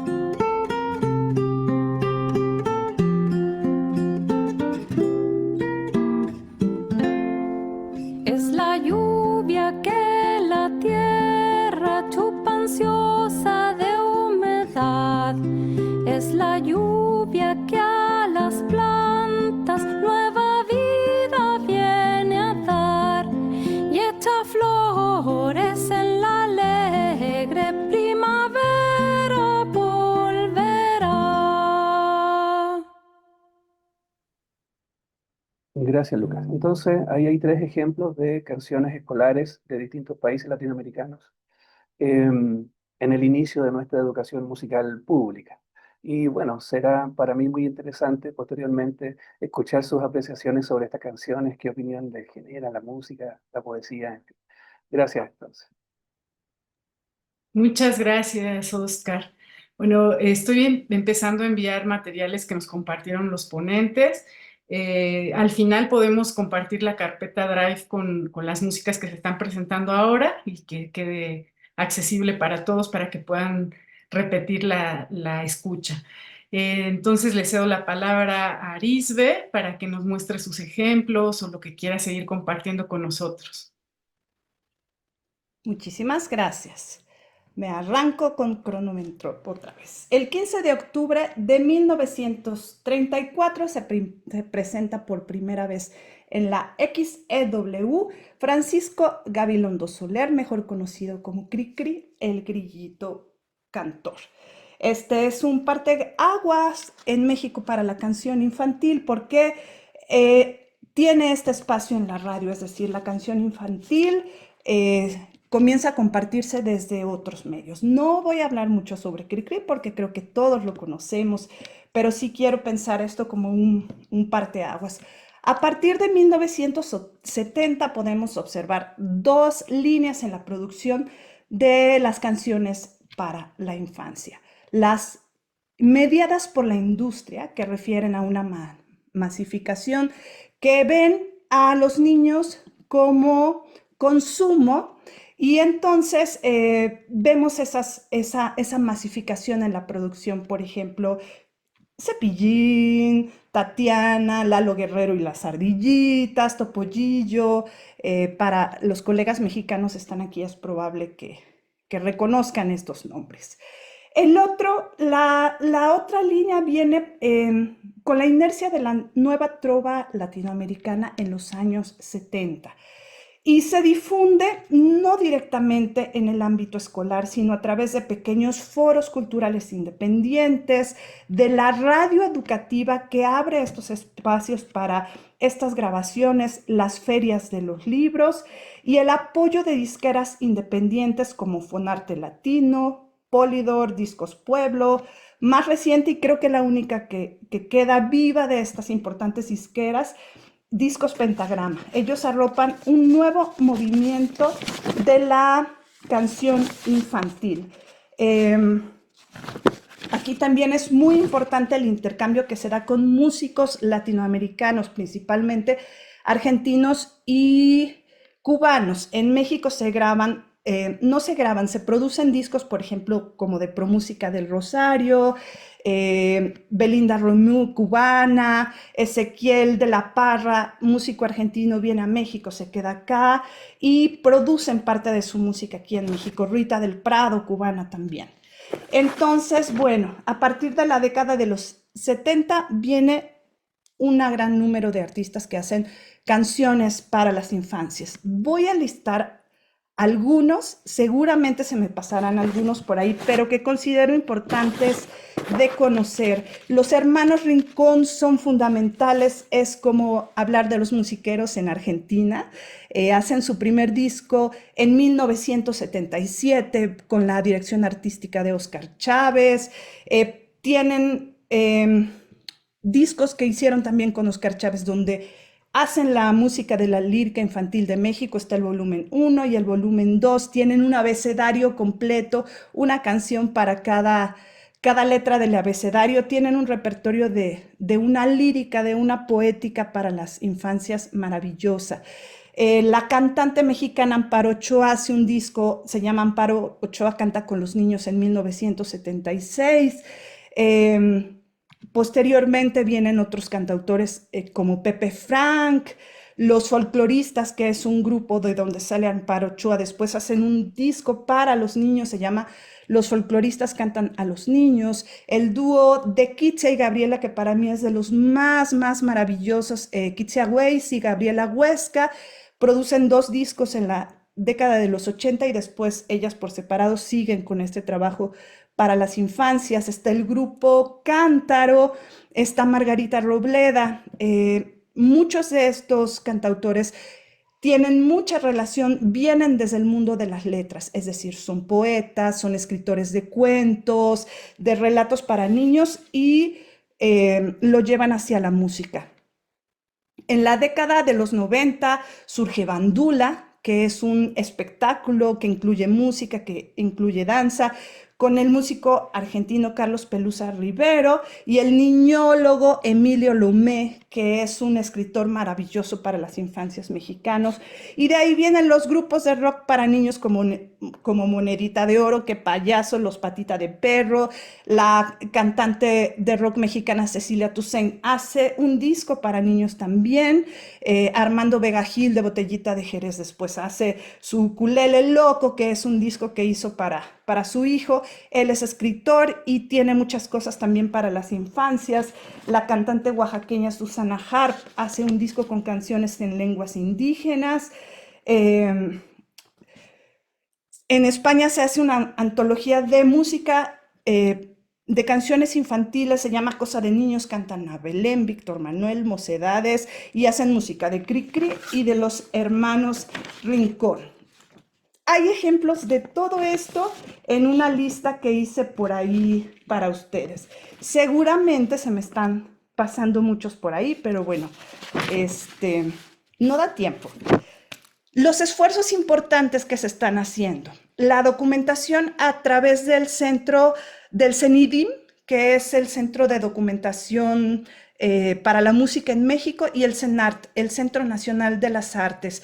la lluvia que la tierra chupa ansiosa de humedad. Es la lluvia que a las plantas nueva vida viene a dar y echa flores en la alegre primavera volverá. Gracias, Lucas. Entonces, ahí hay 3 ejemplos de canciones escolares de distintos países latinoamericanos en el inicio de nuestra educación musical pública. Y bueno, será para mí muy interesante posteriormente escuchar sus apreciaciones sobre estas canciones, qué opinión les genera la música, la poesía, en fin. Gracias, entonces. Muchas gracias, Oscar. Bueno, estoy empezando a enviar materiales que nos compartieron los ponentes. Al final podemos compartir la carpeta Drive con las músicas que se están presentando ahora y que quede accesible para todos para que puedan repetir la escucha. Entonces le cedo la palabra a Arisbe para que nos muestre sus ejemplos o lo que quiera seguir compartiendo con nosotros. Muchísimas gracias. Me arranco con cronómetro otra vez. El 15 de octubre de 1934 se presenta por primera vez en la XEW Francisco Gabilondo Soler, mejor conocido como Cricri, el grillito cantor. Este es un parteaguas en México para la canción infantil porque tiene este espacio en la radio, es decir, la canción infantil comienza a compartirse desde otros medios. No voy a hablar mucho sobre Cricri porque creo que todos lo conocemos, pero sí quiero pensar esto como un parteaguas. A partir de 1970 podemos observar 2 líneas en la producción de las canciones para la infancia. Las mediadas por la industria, que refieren a una masificación, que ven a los niños como consumo. Y entonces vemos esa masificación en la producción, por ejemplo, Cepillín, Tatiana, Lalo Guerrero y las Ardillitas, Topollillo. Para los colegas mexicanos están aquí, es probable que reconozcan estos nombres. La otra línea viene con la inercia de la nueva trova latinoamericana en los años 70. Y se difunde no directamente en el ámbito escolar, sino a través de pequeños foros culturales independientes, de la radio educativa que abre estos espacios para estas grabaciones, las ferias de los libros y el apoyo de disqueras independientes como Fonarte Latino, Polydor, Discos Pueblo. Más reciente, y creo que la única que queda viva de estas importantes disqueras, Discos Pentagrama. Ellos arropan un nuevo movimiento de la canción infantil. Aquí también es muy importante el intercambio que se da con músicos latinoamericanos, principalmente argentinos y cubanos. En México se graban, no se graban, se producen discos, por ejemplo, como de Promúsica del Rosario, Belinda Romú, cubana, Ezequiel de la Parra, músico argentino, viene a México, se queda acá y producen parte de su música aquí en México. Rita del Prado, cubana también. Entonces, bueno, a partir de la década de los 70 viene un gran número de artistas que hacen canciones para las infancias. Voy a listar algunos, seguramente se me pasarán algunos por ahí, pero que considero importantes de conocer. Los hermanos Rincón son fundamentales, es como hablar de los musiqueros en Argentina. Hacen su primer disco en 1977 con la dirección artística de Oscar Chávez. Tienen discos que hicieron también con Oscar Chávez donde hacen la música de la lírica infantil de México. Está el volumen 1 y el volumen 2. Tienen un abecedario completo, una canción para cada letra del abecedario. Tienen un repertorio de una lírica, de una poética para las infancias maravillosa. La cantante mexicana Amparo Ochoa hace un disco, se llama Amparo Ochoa canta con los niños en 1976. Posteriormente vienen otros cantautores como Pepe Frank, Los Folcloristas, que es un grupo de donde sale Amparo Ochoa, después hacen un disco para los niños, se llama Los Folcloristas Cantan a los Niños. El dúo de Kitsia y Gabriela, que para mí es de los más maravillosos, Kitsia Weiss y Gabriela Huesca, producen 2 discos en la década de los 80 y después ellas por separado siguen con este trabajo para las infancias. Está el grupo Cántaro, está Margarita Robleda. Muchos de estos cantautores tienen mucha relación, vienen desde el mundo de las letras, es decir, son poetas, son escritores de cuentos, de relatos para niños y lo llevan hacia la música. En la década de los 90 surge Bandula, que es un espectáculo que incluye música, que incluye danza, con el músico argentino Carlos Pelusa Rivero y el niñólogo Emilio Lomé, que es un escritor maravilloso para las infancias mexicanos. Y de ahí vienen los grupos de rock para niños como Monedita de Oro, Que Payaso, Los Patita de Perro. La cantante de rock mexicana Cecilia Toussaint hace un disco para niños también. Armando Vega Gil de Botellita de Jerez después hace su Ukulele Loco, que es un disco que hizo para su hijo. Él es escritor y tiene muchas cosas también para las infancias. La cantante oaxaqueña Susana Harp hace un disco con canciones en lenguas indígenas. En España se hace una antología de música de canciones infantiles, se llama Cosa de Niños, cantan a Belén, Víctor Manuel, Mocedades, y hacen música de Cricri y de los hermanos Rincón. Hay ejemplos de todo esto en una lista que hice por ahí para ustedes. Seguramente se me están pasando muchos por ahí, pero bueno, no da tiempo. Los esfuerzos importantes que se están haciendo. La documentación a través del centro del CENIDIM, que es el Centro de Documentación para la Música en México, y el CENART, el Centro Nacional de las Artes.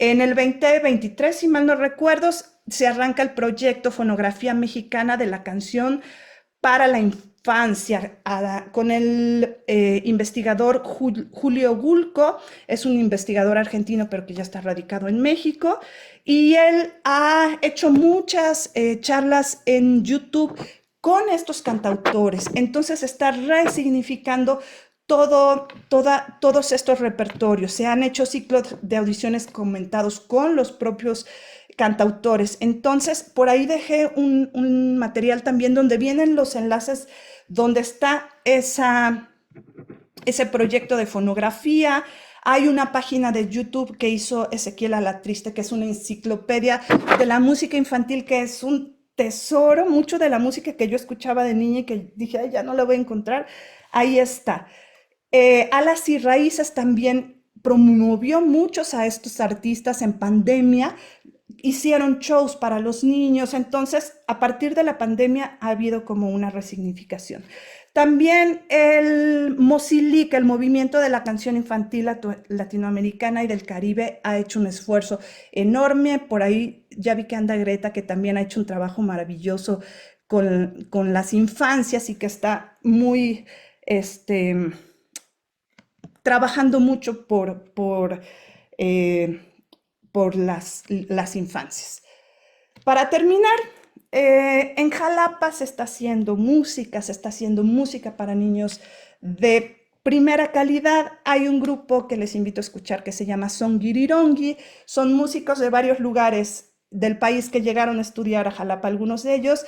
En el 2023, si mal no recuerdo, se arranca el proyecto Fonografía Mexicana de la Canción para la Infancia, con el investigador Julio Gulco. Es un investigador argentino, pero que ya está radicado en México. Y él ha hecho muchas charlas en YouTube con estos cantautores. Entonces está resignificando todos estos repertorios. Se han hecho ciclos de audiciones comentados con los propios cantautores. Entonces, por ahí dejé un material también donde vienen los enlaces, donde está ese proyecto de fonografía. Hay una página de YouTube que hizo Ezequiel Alatriste, que es una enciclopedia de la música infantil, que es un tesoro, mucho de la música que yo escuchaba de niña y que dije, ay, ya no la voy a encontrar. Ahí está. Alas y Raíces también promovió muchos a estos artistas en pandemia, hicieron shows para los niños. Entonces, a partir de la pandemia ha habido como una resignificación. También el Mozilic, el Movimiento de la Canción Infantil Latinoamericana y del Caribe, ha hecho un esfuerzo enorme. Por ahí ya vi que anda Greta, que también ha hecho un trabajo maravilloso con las infancias y que está muy trabajando mucho por las infancias. Para terminar, en Jalapa se está haciendo música para niños de primera calidad. Hay un grupo que les invito a escuchar que se llama Songirirongi. Son músicos de varios lugares del país que llegaron a estudiar a Jalapa, algunos de ellos,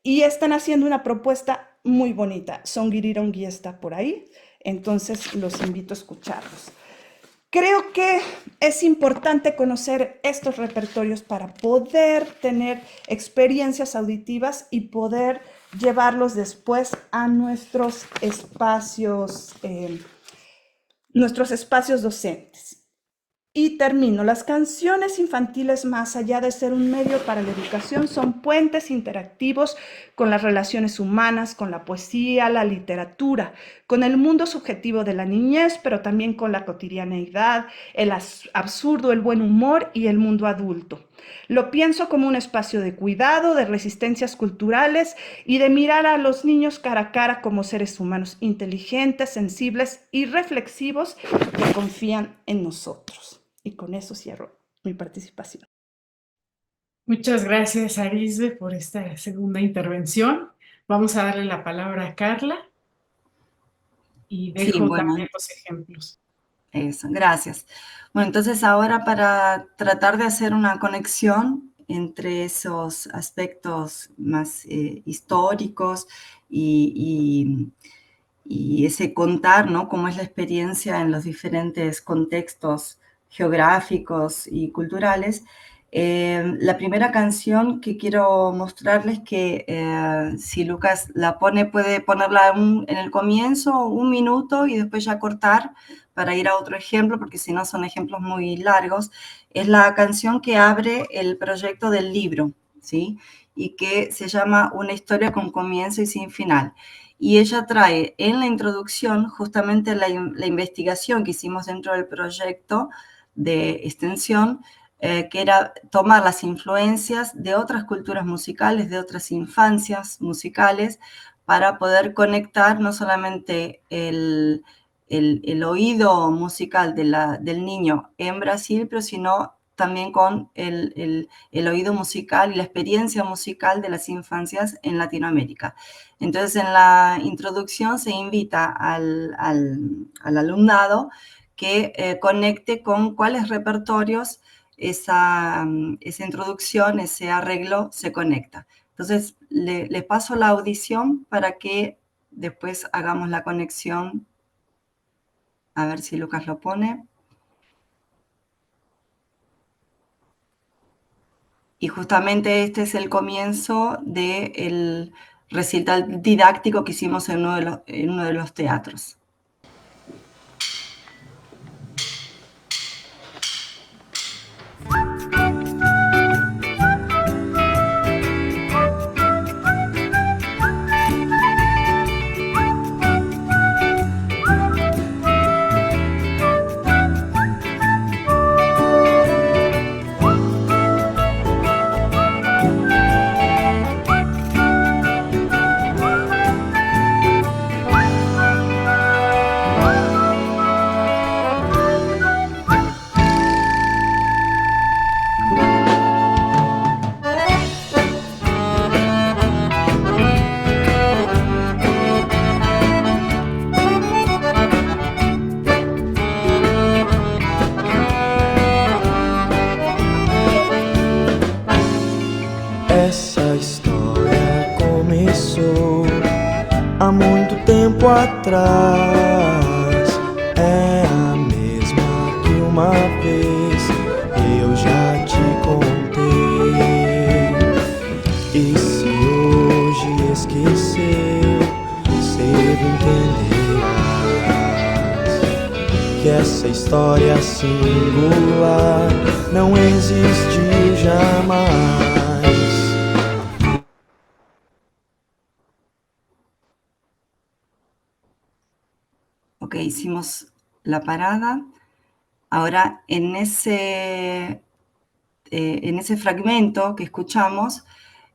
y están haciendo una propuesta muy bonita. Songirirongi está por ahí, entonces los invito a escucharlos. Creo que es importante conocer estos repertorios para poder tener experiencias auditivas y poder llevarlos después a nuestros espacios docentes. Y termino. Las canciones infantiles, más allá de ser un medio para la educación, son puentes interactivos con las relaciones humanas, con la poesía, la literatura, con el mundo subjetivo de la niñez, pero también con la cotidianeidad, el absurdo, el buen humor y el mundo adulto. Lo pienso como un espacio de cuidado, de resistencias culturales y de mirar a los niños cara a cara como seres humanos inteligentes, sensibles y reflexivos que confían en nosotros. Y con eso cierro mi participación. Muchas gracias, Arisbe, por esta segunda intervención. Vamos a darle la palabra a Carla y Sí, dejo bueno, también los ejemplos. eso, gracias. Bueno, entonces ahora para tratar de hacer una conexión entre esos aspectos más históricos y ese contar, ¿no? Cómo es la experiencia en los diferentes contextos geográficos y culturales. La primera canción que quiero mostrarles, que si Lucas la pone, puede ponerla en el comienzo, 1 minuto, y después ya cortar para ir a otro ejemplo, porque si no son ejemplos muy largos. Es la canción que abre el proyecto del libro, ¿sí? Y que se llama Una historia con comienzo y sin final. Y ella trae en la introducción justamente la investigación que hicimos dentro del proyecto de extensión, que era tomar las influencias de otras culturas musicales, de otras infancias musicales, para poder conectar no solamente el oído musical del niño en Brasil, pero sino también con el oído musical y la experiencia musical de las infancias en Latinoamérica. Entonces, en la introducción se invita al alumnado que conecte con cuáles repertorios esa introducción, ese arreglo se conecta. Entonces, les paso la audición para que después hagamos la conexión. A ver si Lucas lo pone. Y justamente este es el comienzo del recital didáctico que hicimos en uno de los teatros. Essa história começou há muito tempo atrás. É a mesma que uma vez eu já te contei. E se hoje esqueceu, cedo entenderás que essa história singular não existiu jamais. Ok, hicimos la parada. Ahora, en ese fragmento que escuchamos,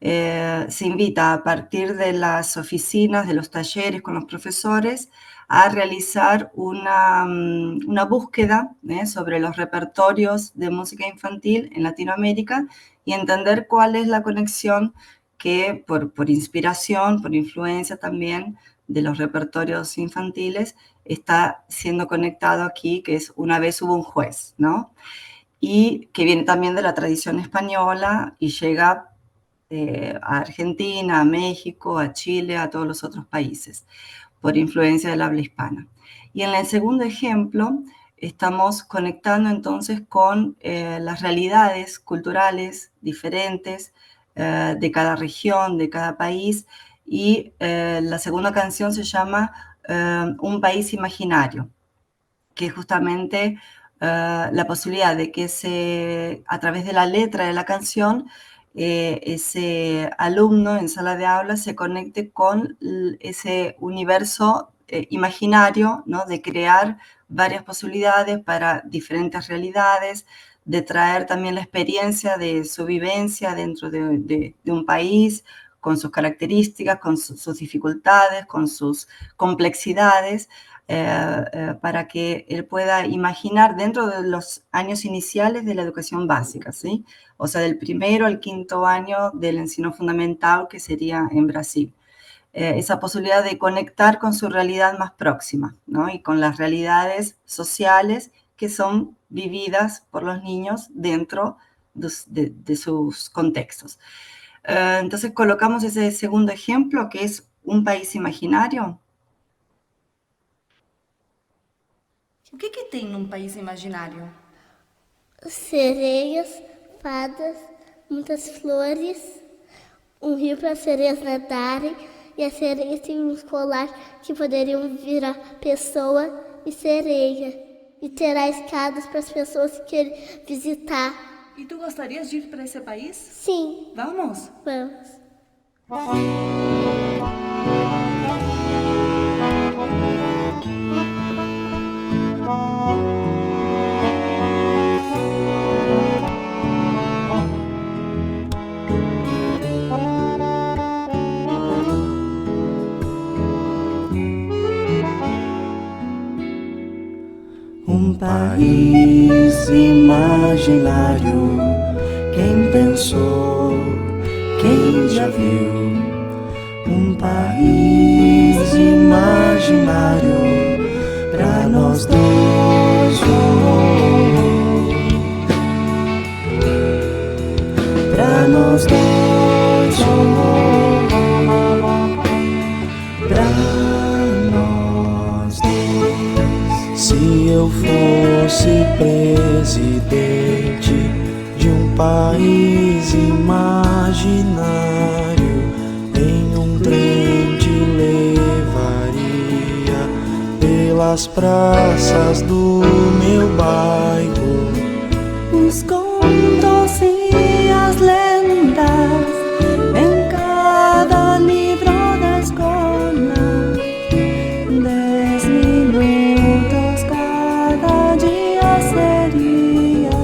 se invita a partir de las oficinas, de los talleres con los profesores, a realizar una búsqueda sobre los repertorios de música infantil en Latinoamérica y entender cuál es la conexión que, por inspiración, por influencia también de los repertorios infantiles, está siendo conectado aquí, que es Una vez hubo un juez, ¿no? Y que viene también de la tradición española y llega a Argentina, a México, a Chile, a todos los otros países, por influencia del habla hispana. Y en el segundo ejemplo, estamos conectando entonces con las realidades culturales diferentes de cada región, de cada país, y la segunda canción se llama Un país imaginario, que justamente la posibilidad de que a través de la letra de la canción, ese alumno en sala de aula se conecte con ese universo imaginario, ¿no? De crear varias posibilidades para diferentes realidades, de traer también la experiencia de su vivencia dentro de un país, con sus características, con sus dificultades, con sus complejidades, para que él pueda imaginar dentro de los años iniciales de la educación básica, ¿sí? O sea, del primero al quinto año del ensino fundamental, que sería en Brasil. Esa posibilidad de conectar con su realidad más próxima, ¿no? Y con las realidades sociales que son vividas por los niños dentro de sus contextos. Entonces colocamos ese segundo ejemplo, que es un país imaginario. O que tem num país imaginário? Sereias, fadas, muitas flores, um rio para as sereias nadarem, e as sereias têm um colar que poderiam virar pessoa e sereia. E terá escadas para as pessoas que querem visitar. E tu gostarias de ir para esse país? Sim. Vamos? Vamos. Um país imaginário. Quem pensou, quem já viu? Um país imaginário pra nós dois. Pra nós dois. Pra nós dois. Se eu fosse presidente de um país imaginário, em um trem te levaria pelas praças do meu bairro. Os contos e as lendas em cada livro da escola. 10 minutos cada dia seria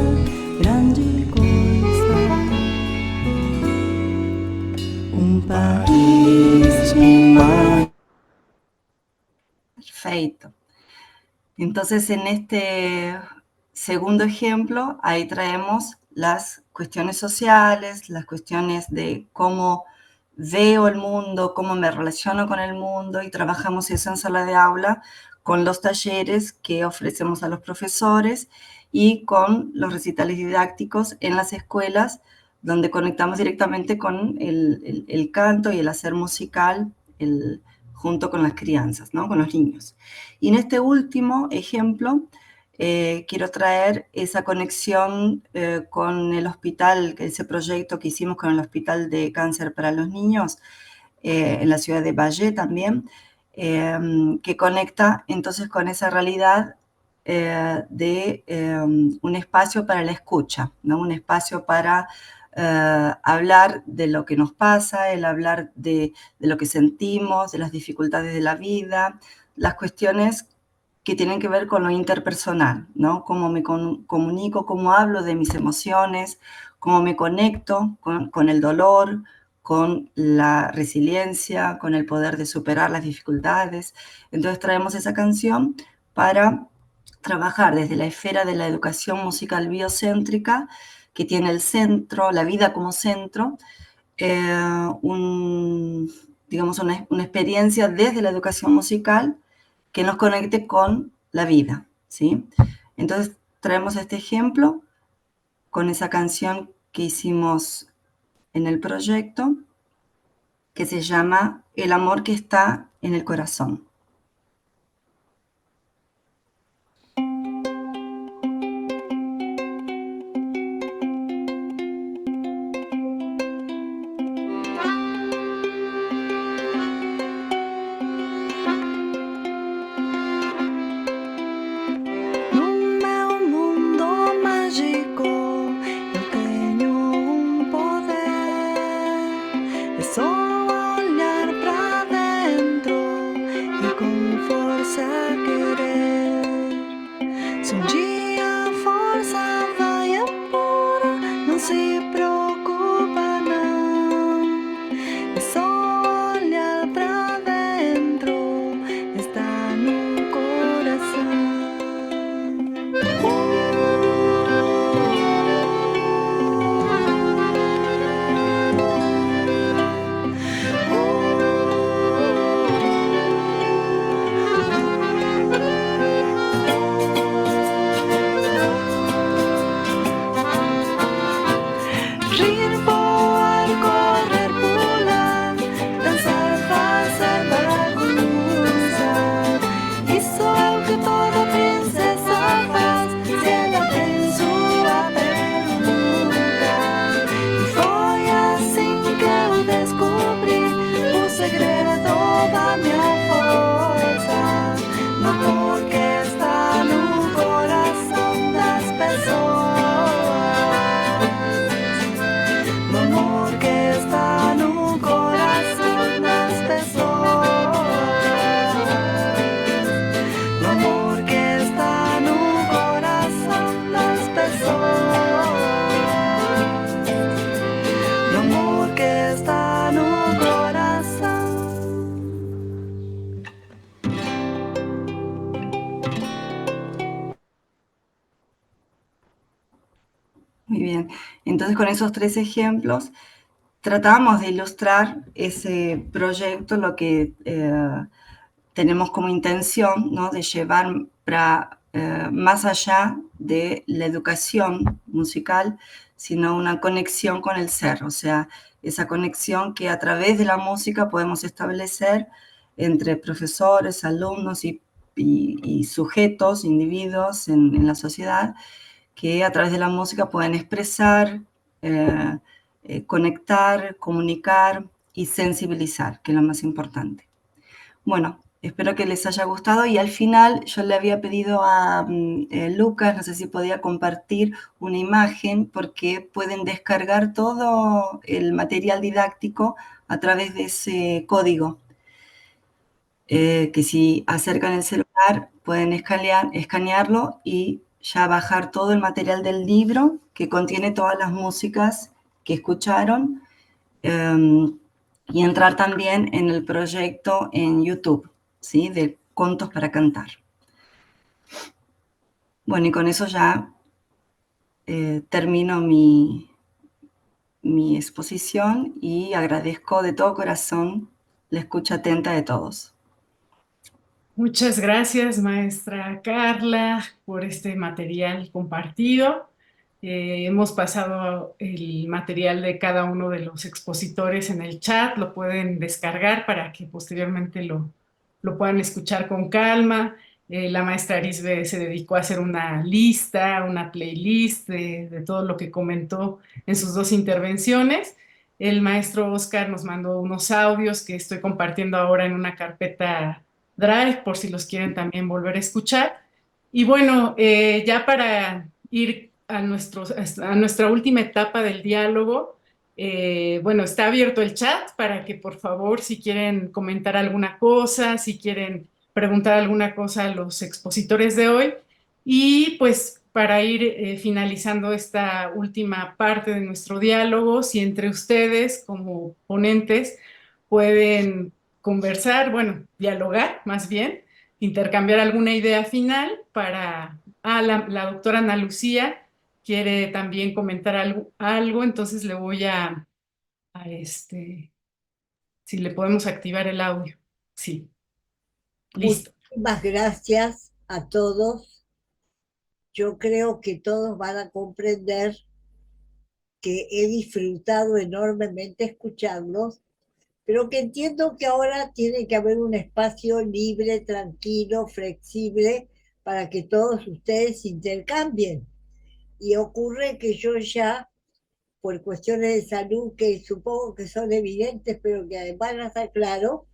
grande coisa. Um país imaginário. Perfecto. Entonces, en este segundo ejemplo, ahí traemos las cuestiones sociales, las cuestiones de cómo veo el mundo, cómo me relaciono con el mundo, y trabajamos eso en sala de aula con los talleres que ofrecemos a los profesores y con los recitales didácticos en las escuelas, donde conectamos directamente con el canto y el hacer musical junto con las crianzas, ¿no? Con los niños. Y en este último ejemplo, quiero traer esa conexión con el hospital, ese proyecto que hicimos con el Hospital de Cáncer para los Niños, en la ciudad de Valle también, que conecta entonces con esa realidad de un espacio para la escucha, ¿no? Un espacio para hablar de lo que nos pasa, el hablar de lo que sentimos, de las dificultades de la vida, las cuestiones que tienen que ver con lo interpersonal, ¿no? Cómo me comunico, cómo hablo de mis emociones, cómo me conecto con el dolor, con la resiliencia, con el poder de superar las dificultades. Entonces traemos esa canción para trabajar desde la esfera de la educación musical biocéntrica, que tiene el centro, la vida como centro, digamos una experiencia desde la educación musical que nos conecte con la vida, ¿sí? Entonces traemos este ejemplo con esa canción que hicimos en el proyecto, que se llama El amor que está en el corazón. No meu mundo se preocupa, não. É só olhar pra dentro, está no coração. Rir, voar, correr, pular, dançar, fazer bagunça. Isso é o que toda princesa faz se ela tem sua peruca. E foi assim que eu descobri o segredo da minha força. No amor que está no coração das pessoas. No amor que está no coração das pessoas. No amor que está no coração das pessoas. No amor que está no coração. Muy bien, entonces con esos 3 ejemplos tratamos de ilustrar ese proyecto, lo que tenemos como intención, ¿no? De llevar más allá de la educación musical, sino una conexión con el ser, o sea, esa conexión que a través de la música podemos establecer entre profesores, alumnos y sujetos, individuos en la sociedad, que a través de la música pueden expresar, conectar, comunicar y sensibilizar, que es lo más importante. Bueno, espero que les haya gustado y al final yo le había pedido a Lucas, no sé si podía compartir una imagen porque pueden descargar todo el material didáctico a través de ese código, que si acercan el celular pueden escanearlo y ya bajar todo el material del libro que contiene todas las músicas que escucharon y entrar también en el proyecto en YouTube, ¿sí? De Contos para Cantar. Bueno, y con eso ya termino mi exposición y agradezco de todo corazón la escucha atenta de todos. Muchas gracias, maestra Carla, por este material compartido. Hemos pasado el material de cada uno de los expositores en el chat, lo pueden descargar para que posteriormente lo puedan escuchar con calma. La maestra Arisbe se dedicó a hacer una lista, una playlist de todo lo que comentó en sus 2 intervenciones. El maestro Oscar nos mandó unos audios que estoy compartiendo ahora en una carpeta Drive, por si los quieren también volver a escuchar. Y bueno, ya para ir a nuestra última etapa del diálogo, bueno, está abierto el chat para que por favor, si quieren comentar alguna cosa, si quieren preguntar alguna cosa a los expositores de hoy. Y pues para ir finalizando esta última parte de nuestro diálogo, si entre ustedes como ponentes pueden conversar, bueno, dialogar más bien, intercambiar alguna idea final para... la doctora Ana Lucía quiere también comentar algo, entonces le voy a si le podemos activar el audio. Sí. Listo. Muchísimas gracias a todos. Yo creo que todos van a comprender que he disfrutado enormemente escucharlos, pero que entiendo que ahora tiene que haber un espacio libre, tranquilo, flexible, para que todos ustedes intercambien. Y ocurre que yo ya, por cuestiones de salud que supongo que son evidentes, pero que además las aclaro,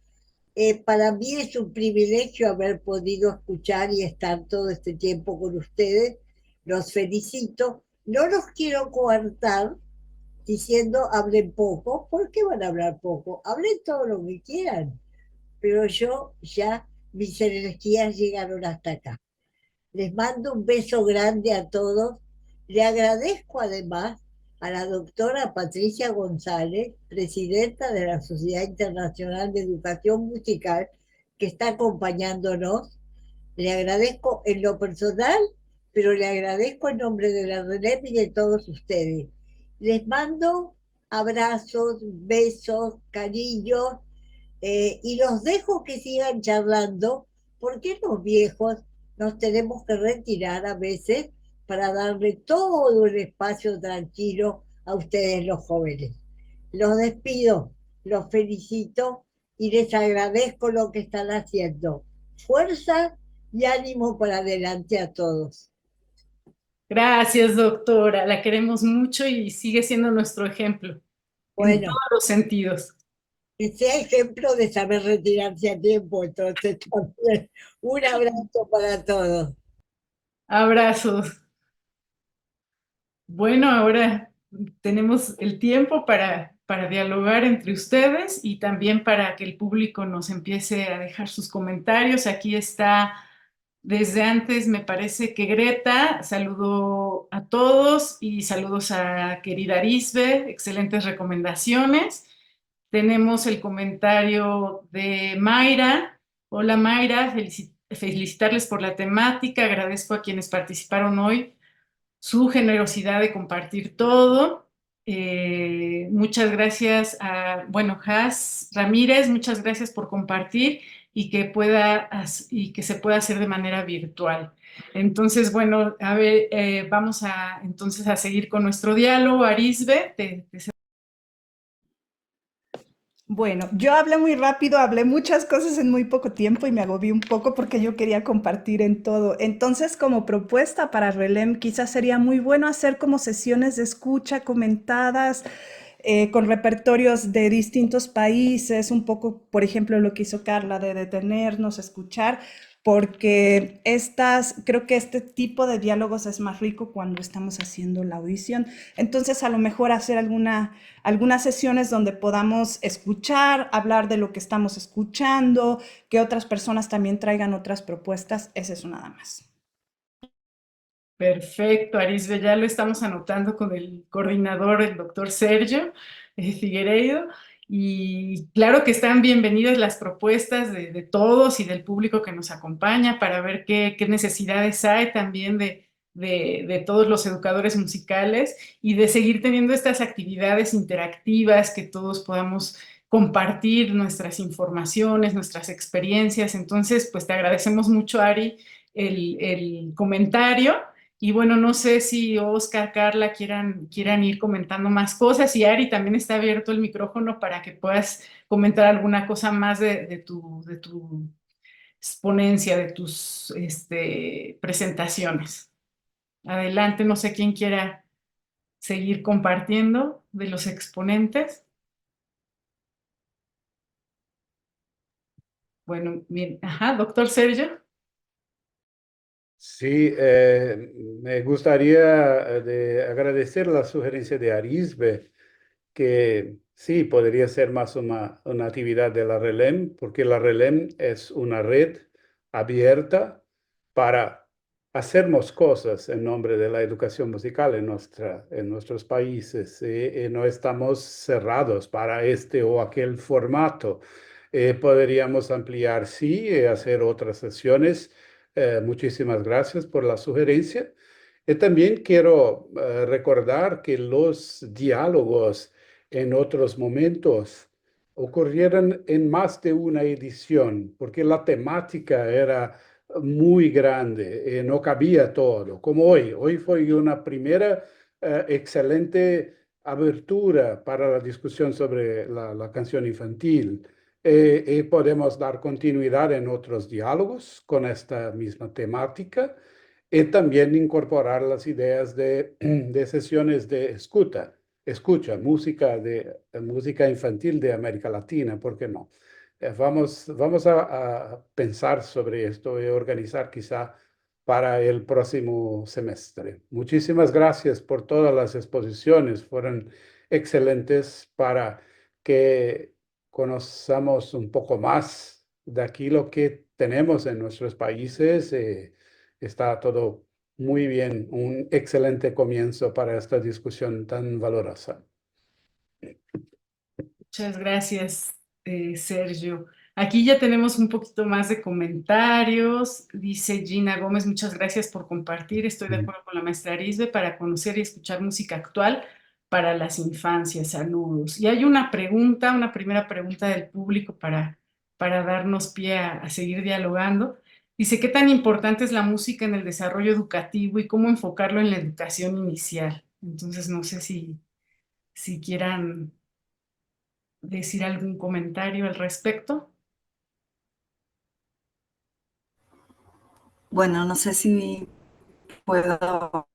para mí es un privilegio haber podido escuchar y estar todo este tiempo con ustedes. Los felicito. No los quiero coartar diciendo hablen poco. ¿Por qué van a hablar poco? Hablen todo lo que quieran. Pero yo ya, mis energías llegaron hasta acá. Les mando un beso grande a todos. Le agradezco además a la doctora Patricia González, presidenta de la Sociedad Internacional de Educación Musical, que está acompañándonos. Le agradezco en lo personal, pero le agradezco en nombre de la RELEP y de todos ustedes. Les mando abrazos, besos, cariños, y los dejo que sigan charlando, porque los viejos nos tenemos que retirar a veces para darle todo el espacio tranquilo a ustedes los jóvenes. Los despido, los felicito y les agradezco lo que están haciendo. Fuerza y ánimo para adelante a todos. Gracias, doctora. La queremos mucho y sigue siendo nuestro ejemplo en Bueno, todos los sentidos. que sea ejemplo de saber retirarse a tiempo, entonces también. Un abrazo para todos. Abrazos. Bueno, ahora tenemos el tiempo para dialogar entre ustedes y también para que el público nos empiece a dejar sus comentarios. Aquí está desde antes, me parece que Greta saludó a todos y saludos a querida Arisbe, excelentes recomendaciones. Tenemos el comentario de Mayra. Hola Mayra, felicitarles por la temática, agradezco a quienes participaron hoy su generosidad de compartir todo. Muchas gracias a, bueno, Has Ramírez, muchas gracias por compartir y y que se pueda hacer de manera virtual. Entonces, bueno, a ver, vamos a entonces a seguir con nuestro diálogo. Arisbe, Bueno, yo hablé muy rápido, hablé muchas cosas en muy poco tiempo y me agobié un poco porque yo quería compartir en todo. Entonces, como propuesta para RELEM, quizás sería muy bueno hacer como sesiones de escucha comentadas con repertorios de distintos países, un poco, por ejemplo, lo que hizo Carla de detenernos, escuchar, porque creo que este tipo de diálogos es más rico cuando estamos haciendo la audición. Entonces, a lo mejor hacer algunas sesiones donde podamos escuchar, hablar de lo que estamos escuchando, que otras personas también traigan otras propuestas, es eso nada más. perfecto, Arisbe, ya lo estamos anotando con el coordinador, el doctor Sergio Figueiredo, y claro que están bienvenidas las propuestas de todos y del público que nos acompaña para ver qué necesidades hay también de todos los educadores musicales y de seguir teniendo estas actividades interactivas, que todos podamos compartir nuestras informaciones, nuestras experiencias. Entonces, pues te agradecemos mucho, Ari, el comentario. Y bueno, no sé si Oscar, Carla quieran ir comentando más cosas, y Ari, también está abierto el micrófono para que puedas comentar alguna cosa más de tu ponencia, de tus presentaciones. Adelante, no sé quién quiera seguir compartiendo de los exponentes. Bueno, bien, ajá, doctor Sergio. Sí, me gustaría agradecer la sugerencia de Arisbe, que sí, podría ser más una actividad de la RELEM, porque la RELEM es una red abierta para hacernos cosas en nombre de la educación musical en nuestros países. No estamos cerrados para este o aquel formato. Podríamos ampliar, sí, hacer otras sesiones. Muchísimas gracias por la sugerencia. Y también quiero recordar que los diálogos en otros momentos ocurrieron en más de una edición, porque la temática era muy grande, no cabía todo, como hoy. Hoy fue una primera excelente abertura para la discusión sobre la canción infantil. Y podemos dar continuidad en otros diálogos con esta misma temática y también incorporar las ideas de sesiones de escucha, música infantil de América Latina, ¿por qué no? Vamos a pensar sobre esto y organizar quizá para el próximo semestre. Muchísimas gracias por todas las exposiciones, fueron excelentes para que conozcamos un poco más de aquí lo que tenemos en nuestros países. Está todo Muy bien, un excelente comienzo para esta discusión tan valorosa. Muchas gracias, Sergio. Aquí ya tenemos un poquito más de comentarios. Dice Gina Gómez, muchas gracias por compartir. Estoy de acuerdo con la maestra Arisbe para conocer y escuchar música actual para las infancias. Saludos. Y hay una pregunta, una primera pregunta del público para darnos pie a seguir dialogando. Dice, ¿qué tan importante es la música en el desarrollo educativo y cómo enfocarlo en la educación inicial? Entonces, no sé si quieran decir algún comentario al respecto. Bueno, no sé si puedo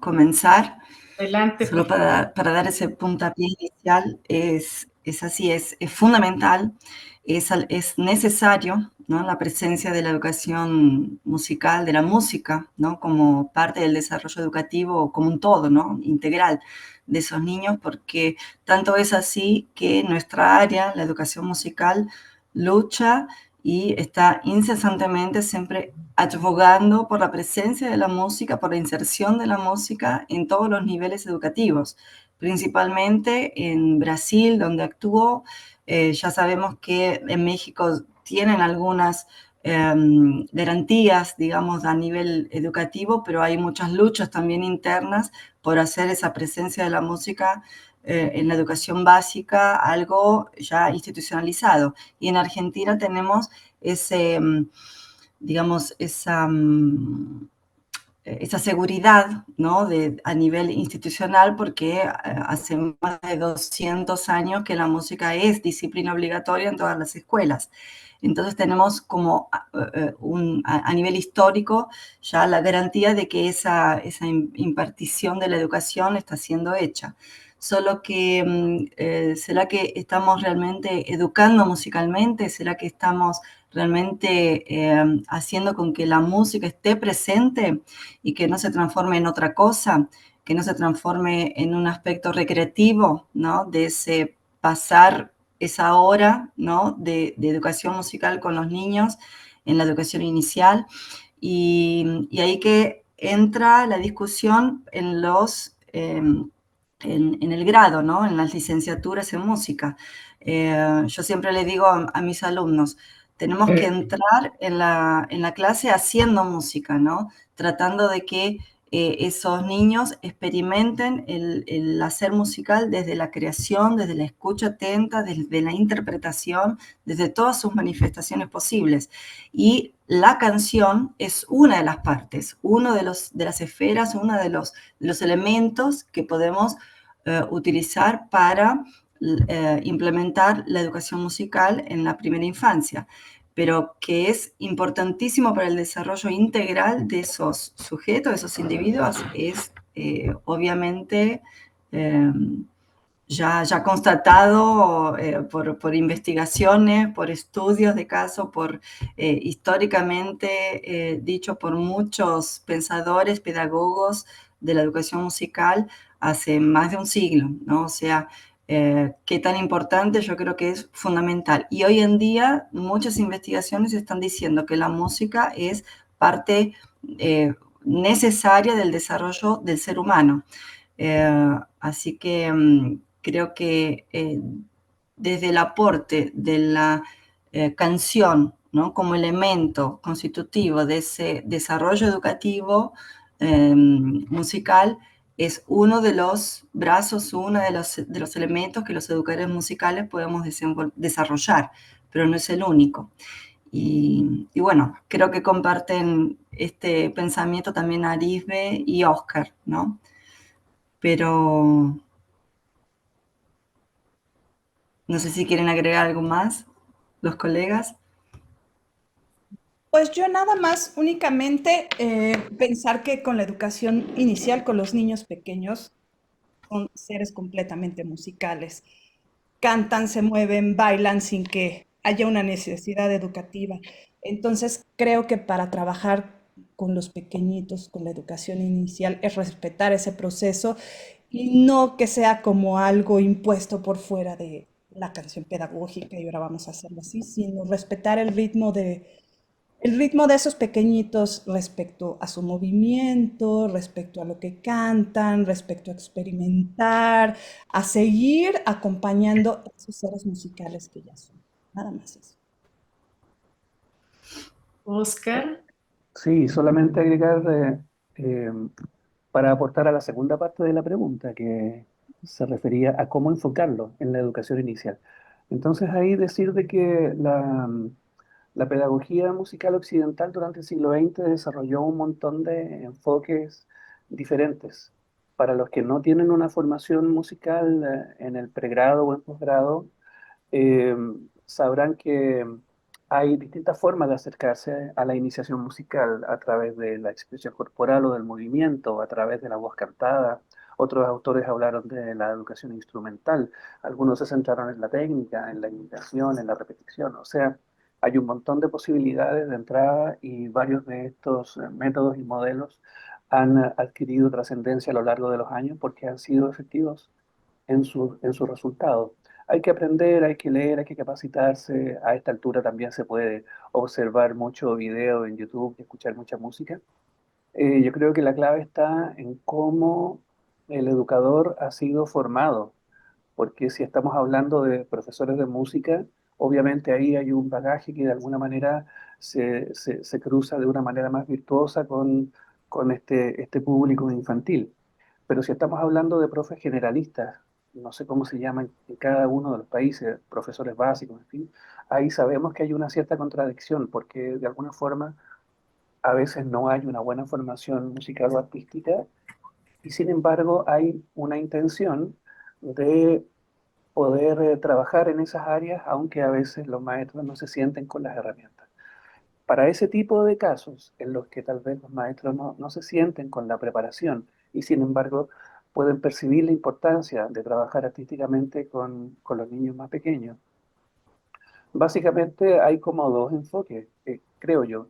comenzar. Adelante, Solo por favor. para dar ese puntapié inicial, es así, es fundamental, es necesario, ¿no? La presencia de la educación musical, de la música, ¿no? Como parte del desarrollo educativo, como un todo, ¿no? Integral de esos niños, porque tanto es así que nuestra área, la educación musical, lucha y está incesantemente siempre advogando por la presencia de la música, por la inserción de la música en todos los niveles educativos, principalmente en Brasil, donde actuó. Ya sabemos que en México tienen algunas garantías, digamos, a nivel educativo, pero hay muchas luchas también internas por hacer esa presencia de la música en la educación básica algo ya institucionalizado. Y en Argentina tenemos ese, digamos, esa seguridad, ¿no? A nivel institucional, porque hace más de 200 años que la música es disciplina obligatoria en todas las escuelas. Entonces tenemos como a nivel histórico ya la garantía de que esa impartición de la educación está siendo hecha. Solo que, ¿será que estamos realmente educando musicalmente? ¿Será que estamos realmente haciendo con que la música esté presente y que no se transforme en otra cosa, que no se transforme en un aspecto recreativo, ¿no? De ese pasar esa hora, ¿no? De educación musical con los niños en la educación inicial. Y ahí que entra la discusión en los... en el grado, ¿no? En las licenciaturas en música. Yo siempre le digo a mis alumnos, tenemos que entrar en la clase haciendo música, ¿no? Tratando de que esos niños experimenten el hacer musical desde la creación, desde la escucha atenta, desde la interpretación, desde todas sus manifestaciones posibles. Y la canción es una de las partes, uno de las esferas, uno de los elementos que podemos utilizar para implementar la educación musical en la primera infancia, pero que es importantísimo para el desarrollo integral de esos sujetos, de esos individuos, es obviamente ya constatado por investigaciones, por estudios de caso, por históricamente dicho por muchos pensadores, pedagogos de la educación musical hace más de un siglo, ¿no? O sea, qué tan importante, yo creo que es fundamental. Y hoy en día muchas investigaciones están diciendo que la música es parte necesaria del desarrollo del ser humano. Así que creo que desde el aporte de la canción, ¿no? Como elemento constitutivo de ese desarrollo educativo musical, es uno de los brazos, uno de los elementos que los educadores musicales podemos desarrollar, pero no es el único. Y bueno, creo que comparten este pensamiento también Arisbe y Oscar, ¿no? Pero no sé si quieren agregar algo más los colegas. Pues yo nada más únicamente pensar que con la educación inicial, con los niños pequeños, son seres completamente musicales. Cantan, se mueven, bailan sin que haya una necesidad educativa. Entonces creo que para trabajar con los pequeñitos, con la educación inicial, es respetar ese proceso y no que sea como algo impuesto por fuera de la canción pedagógica y ahora vamos a hacerlo así, sino respetar el ritmo el ritmo de esos pequeñitos respecto a su movimiento, respecto a lo que cantan, respecto a experimentar, a seguir acompañando a esos seres musicales que ya son. Nada más eso. Oscar. Sí, solamente agregar eh, para aportar a la segunda parte de la pregunta, que se refería a cómo enfocarlo en la educación inicial. Entonces ahí decir de que la pedagogía musical occidental durante el siglo XX desarrolló un montón de enfoques diferentes. Para los que no tienen una formación musical en el pregrado o en posgrado, eh, sabrán que hay distintas formas de acercarse a la iniciación musical a través de la expresión corporal o del movimiento, a través de la voz cantada. Otros autores hablaron de la educación instrumental. Algunos se centraron en la técnica, en la imitación, en la repetición. O sea, hay un montón de posibilidades de entrada y varios de estos métodos y modelos han adquirido trascendencia a lo largo de los años porque han sido efectivos en su resultado. Hay que aprender, hay que leer, hay que capacitarse. A esta altura también se puede observar mucho video en YouTube y escuchar mucha música. Yo creo que la clave está en cómo el educador ha sido formado, porque si estamos hablando de profesores de música, obviamente ahí hay un bagaje que de alguna manera se cruza de una manera más virtuosa con este público infantil. Pero si estamos hablando de profes generalistas, no sé cómo se llaman en cada uno de los países, profesores básicos, en fin, ahí sabemos que hay una cierta contradicción, porque de alguna forma a veces no hay una buena formación musical o artística, y sin embargo hay una intención de poder trabajar en esas áreas, aunque a veces los maestros no se sienten con las herramientas. Para ese tipo de casos en los que tal vez los maestros no se sienten con la preparación y sin embargo pueden percibir la importancia de trabajar artísticamente con los niños más pequeños, básicamente hay como dos enfoques, creo yo,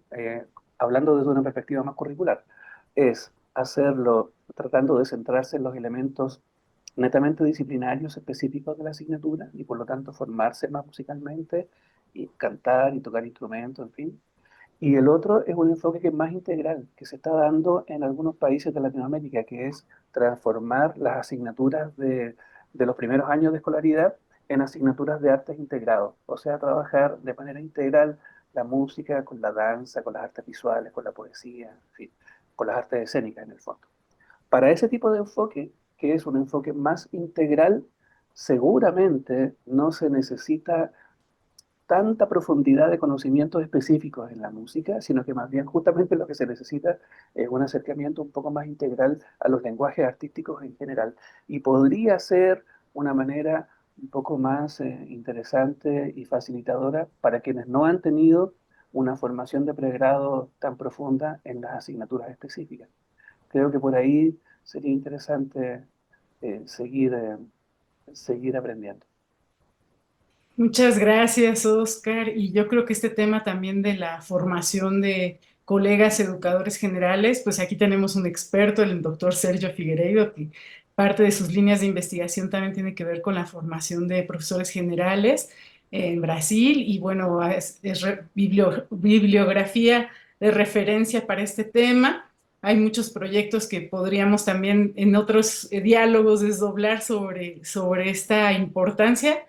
hablando desde una perspectiva más curricular. Es hacerlo tratando de centrarse en los elementos netamente disciplinarios específicos de la asignatura y por lo tanto formarse más musicalmente y cantar y tocar instrumentos, en fin. Y el otro es un enfoque que es más integral, que se está dando en algunos países de Latinoamérica, que es transformar las asignaturas de los primeros años de escolaridad en asignaturas de artes integrados, o sea, trabajar de manera integral la música con la danza, con las artes visuales, con la poesía, en fin, con las artes escénicas en el fondo. Para ese tipo de enfoque, que es un enfoque más integral, seguramente no se necesita tanta profundidad de conocimientos específicos en la música, sino que más bien justamente lo que se necesita es un acercamiento un poco más integral a los lenguajes artísticos en general. Y podría ser una manera un poco más interesante y facilitadora para quienes no han tenido una formación de pregrado tan profunda en las asignaturas específicas. Creo que por ahí sería interesante seguir aprendiendo. Muchas gracias, Oscar. Y yo creo que este tema también de la formación de colegas educadores generales, pues aquí tenemos un experto, el doctor Sergio Figueiredo, que parte de sus líneas de investigación también tiene que ver con la formación de profesores generales en Brasil y bueno, es bibliografía de referencia para este tema. Hay muchos proyectos que podríamos también en otros diálogos desdoblar sobre esta importancia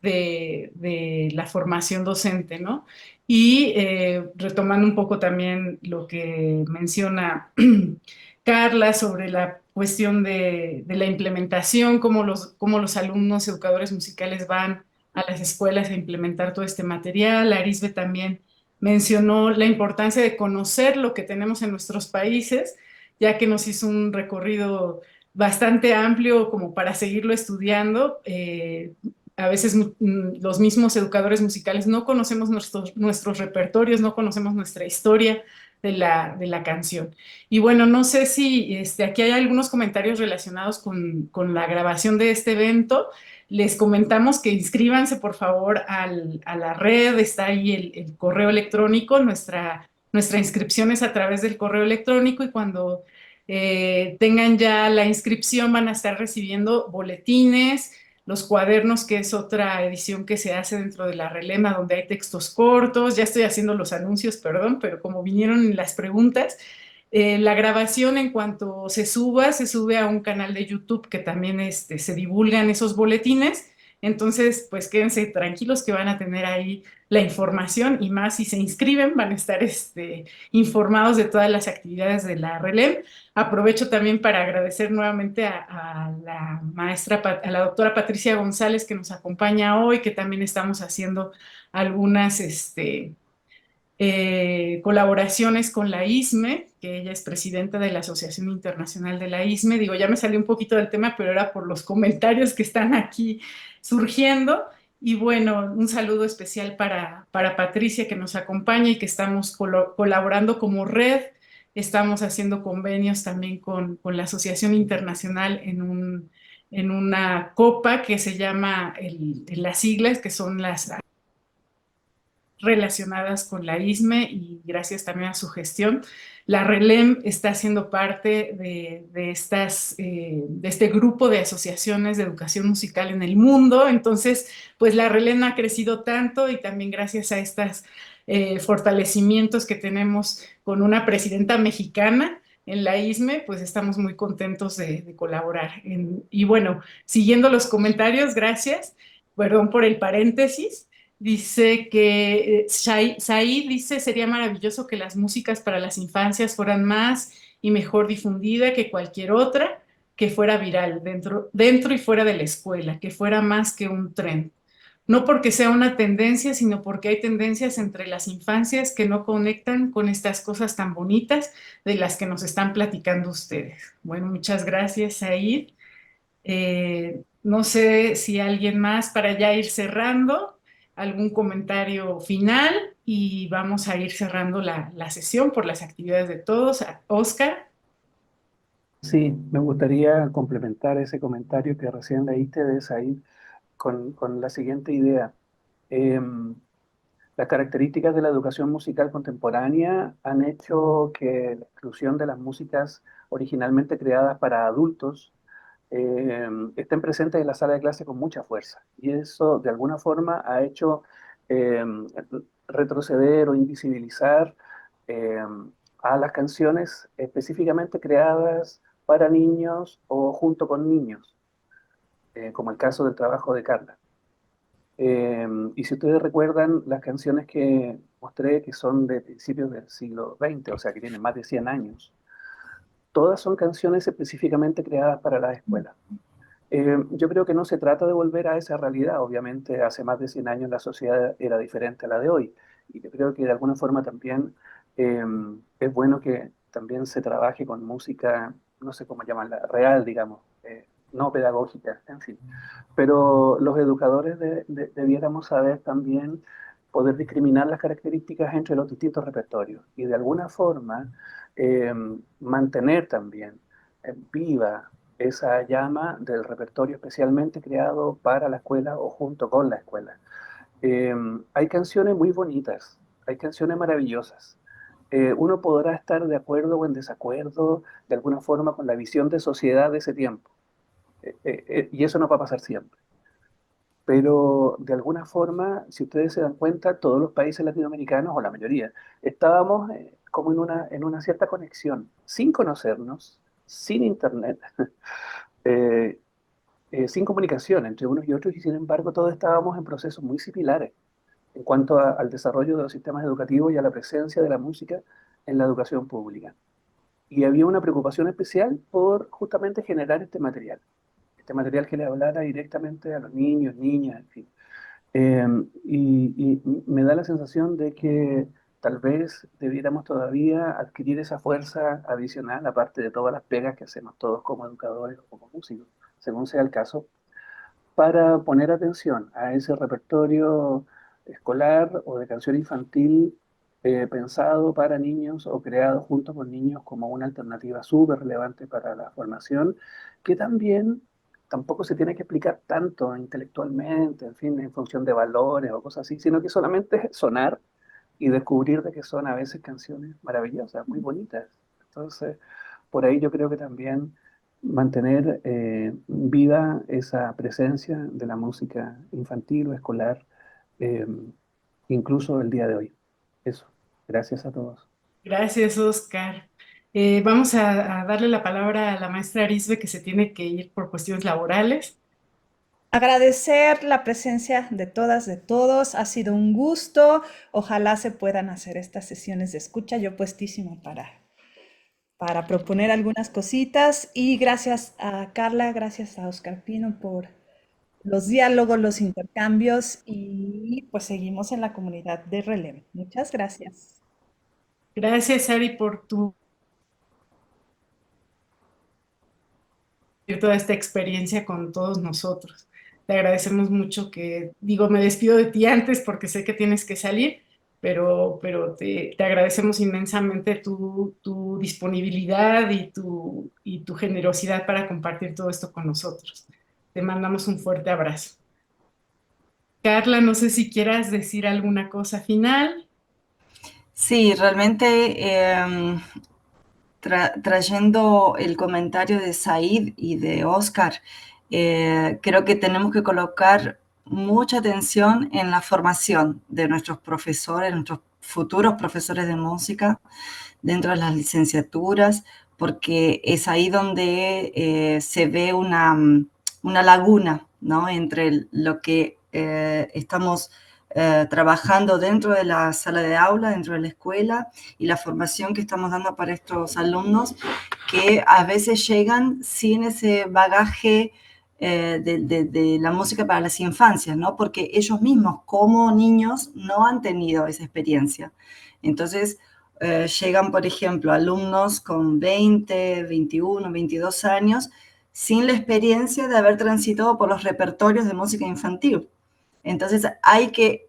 de la formación docente, ¿no? Y retomando un poco también lo que menciona Carla sobre la cuestión de la implementación, cómo los alumnos educadores musicales van a las escuelas a implementar todo este material. Arisbe también mencionó la importancia de conocer lo que tenemos en nuestros países, ya que nos hizo un recorrido bastante amplio como para seguirlo estudiando. A veces los mismos educadores musicales no conocemos nuestros repertorios, no conocemos nuestra historia de la canción. Y bueno, no sé si aquí hay algunos comentarios relacionados con la grabación de este evento. Les comentamos que inscríbanse por favor a la red, está ahí el correo electrónico, nuestra inscripción es a través del correo electrónico y cuando tengan ya la inscripción van a estar recibiendo boletines, los cuadernos, que es otra edición que se hace dentro de la Relema, donde hay textos cortos. Ya estoy haciendo los anuncios, perdón, pero como vinieron en las preguntas, la grabación, en cuanto se sube a un canal de YouTube que también se divulgan esos boletines. Entonces, pues quédense tranquilos que van a tener ahí la información, y más si se inscriben, van a estar informados de todas las actividades de la RELEM. Aprovecho también para agradecer nuevamente a la maestra, a la doctora Patricia González, que nos acompaña hoy, que también estamos haciendo algunas colaboraciones con la ISME, que ella es presidenta de la Asociación Internacional de la ISME. Digo, ya me salí un poquito del tema, pero era por los comentarios que están aquí surgiendo. Y bueno, un saludo especial para Patricia, que nos acompaña y que estamos colaborando como red. Estamos haciendo convenios también con la Asociación Internacional en una copa que se llama, las siglas, que son las relacionadas con la ISME, y gracias también a su gestión, la RELEM está siendo parte de este grupo de asociaciones de educación musical en el mundo. Entonces, pues la RELEM ha crecido tanto, y también gracias a estos fortalecimientos que tenemos con una presidenta mexicana en la ISME, pues estamos muy contentos de colaborar. Y bueno, siguiendo los comentarios, gracias, perdón por el paréntesis. Dice que Said dice: sería maravilloso que las músicas para las infancias fueran más y mejor difundida que cualquier otra, que fuera viral dentro y fuera de la escuela, que fuera más que un tren. No porque sea una tendencia, sino porque hay tendencias entre las infancias que no conectan con estas cosas tan bonitas de las que nos están platicando ustedes. Bueno, muchas gracias, Said. No sé si alguien más, para ya ir cerrando, algún comentario final, y vamos a ir cerrando la sesión por las actividades de todos. Oscar. Sí, me gustaría complementar ese comentario que recién leíste de Said con la siguiente idea. Las características de la educación musical contemporánea han hecho que la inclusión de las músicas originalmente creadas para adultos estén presentes en la sala de clase con mucha fuerza. Y eso, de alguna forma, ha hecho eh, retroceder o invisibilizar eh, a las canciones específicamente creadas para niños o junto con niños, como el caso del trabajo de Carla. Y si ustedes recuerdan las canciones que mostré, que son de principios del siglo XX, o sea, que tienen más de 100 años, todas son canciones específicamente creadas para la escuela. Yo creo que no se trata de volver a esa realidad. Obviamente, hace más de 100 años la sociedad era diferente a la de hoy. Y yo creo que de alguna forma también es bueno que también se trabaje con música, no sé cómo llamarla, real, digamos, no pedagógica, en fin. Pero los educadores debiéramos saber también poder discriminar las características entre los distintos repertorios y de alguna forma mantener también viva esa llama del repertorio especialmente creado para la escuela o junto con la escuela. Hay canciones muy bonitas, hay canciones maravillosas. Uno podrá estar de acuerdo o en desacuerdo de alguna forma con la visión de sociedad de ese tiempo, y eso no va a pasar siempre. Pero de alguna forma, si ustedes se dan cuenta, todos los países latinoamericanos, o la mayoría, estábamos como en una cierta conexión, sin conocernos, sin internet, sin comunicación entre unos y otros, y sin embargo todos estábamos en procesos muy similares en cuanto al desarrollo de los sistemas educativos y a la presencia de la música en la educación pública. Y había una preocupación especial por justamente generar este material que le hablara directamente a los niños, niñas, en fin. Y me da la sensación de que tal vez debiéramos todavía adquirir esa fuerza adicional, aparte de todas las pegas que hacemos todos como educadores o como músicos, según sea el caso, para poner atención a ese repertorio escolar o de canción infantil pensado para niños o creado junto con niños como una alternativa súper relevante para la formación, que también tampoco se tiene que explicar tanto intelectualmente, en fin, en función de valores o cosas así, sino que solamente es sonar y descubrir de que son a veces canciones maravillosas, muy bonitas. Entonces, por ahí yo creo que también mantener viva esa presencia de la música infantil o escolar, incluso el día de hoy. Eso. Gracias a todos. Gracias, Oscar. Vamos a darle la palabra a la maestra Arisbe, que se tiene que ir por cuestiones laborales. Agradecer la presencia de todas, de todos. Ha sido un gusto. Ojalá se puedan hacer estas sesiones de escucha. Yo puestísima para proponer algunas cositas. Y gracias a Carla, gracias a Oscar Pino por los diálogos, los intercambios. Y pues seguimos en la comunidad de Relem. Muchas gracias. Gracias, Ari, por toda esta experiencia con todos nosotros. Te agradecemos mucho me despido de ti antes porque sé que tienes que salir, pero te agradecemos inmensamente tu disponibilidad y tu generosidad para compartir todo esto con nosotros. Te mandamos un fuerte abrazo. Carla, no sé si quieras decir alguna cosa final. Sí, realmente trayendo el comentario de Said y de Oscar, creo que tenemos que colocar mucha atención en la formación de nuestros profesores, nuestros futuros profesores de música dentro de las licenciaturas, porque es ahí donde se ve una laguna, ¿no? Entre lo que estamos trabajando dentro de la sala de aula, dentro de la escuela, y la formación que estamos dando para estos alumnos que a veces llegan sin ese bagaje de la música para las infancias, ¿no? Porque ellos mismos como niños no han tenido esa experiencia. Entonces, llegan, por ejemplo, alumnos con 20, 21, 22 años sin la experiencia de haber transitado por los repertorios de música infantil. Entonces hay que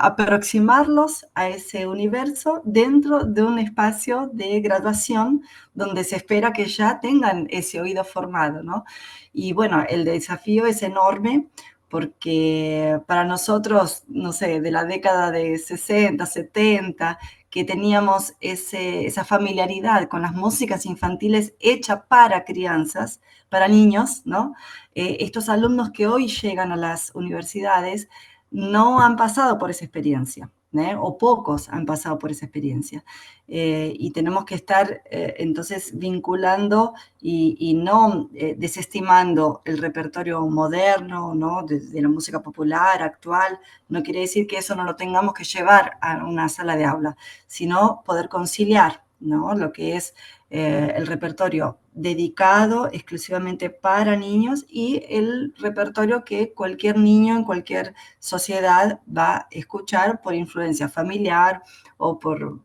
aproximarlos a ese universo dentro de un espacio de graduación donde se espera que ya tengan ese oído formado, ¿no? Y bueno, el desafío es enorme porque para nosotros, no sé, de la década de 60, 70, que teníamos esa familiaridad con las músicas infantiles hechas para crianzas, para niños, ¿no? Estos alumnos que hoy llegan a las universidades no han pasado por esa experiencia, o pocos han pasado por esa experiencia. Y tenemos que estar entonces vinculando y no desestimando el repertorio moderno, ¿no? de la música popular, actual. No quiere decir que eso no lo tengamos que llevar a una sala de aula, sino poder conciliar, ¿no? Lo que es el repertorio dedicado exclusivamente para niños y el repertorio que cualquier niño en cualquier sociedad va a escuchar por influencia familiar o por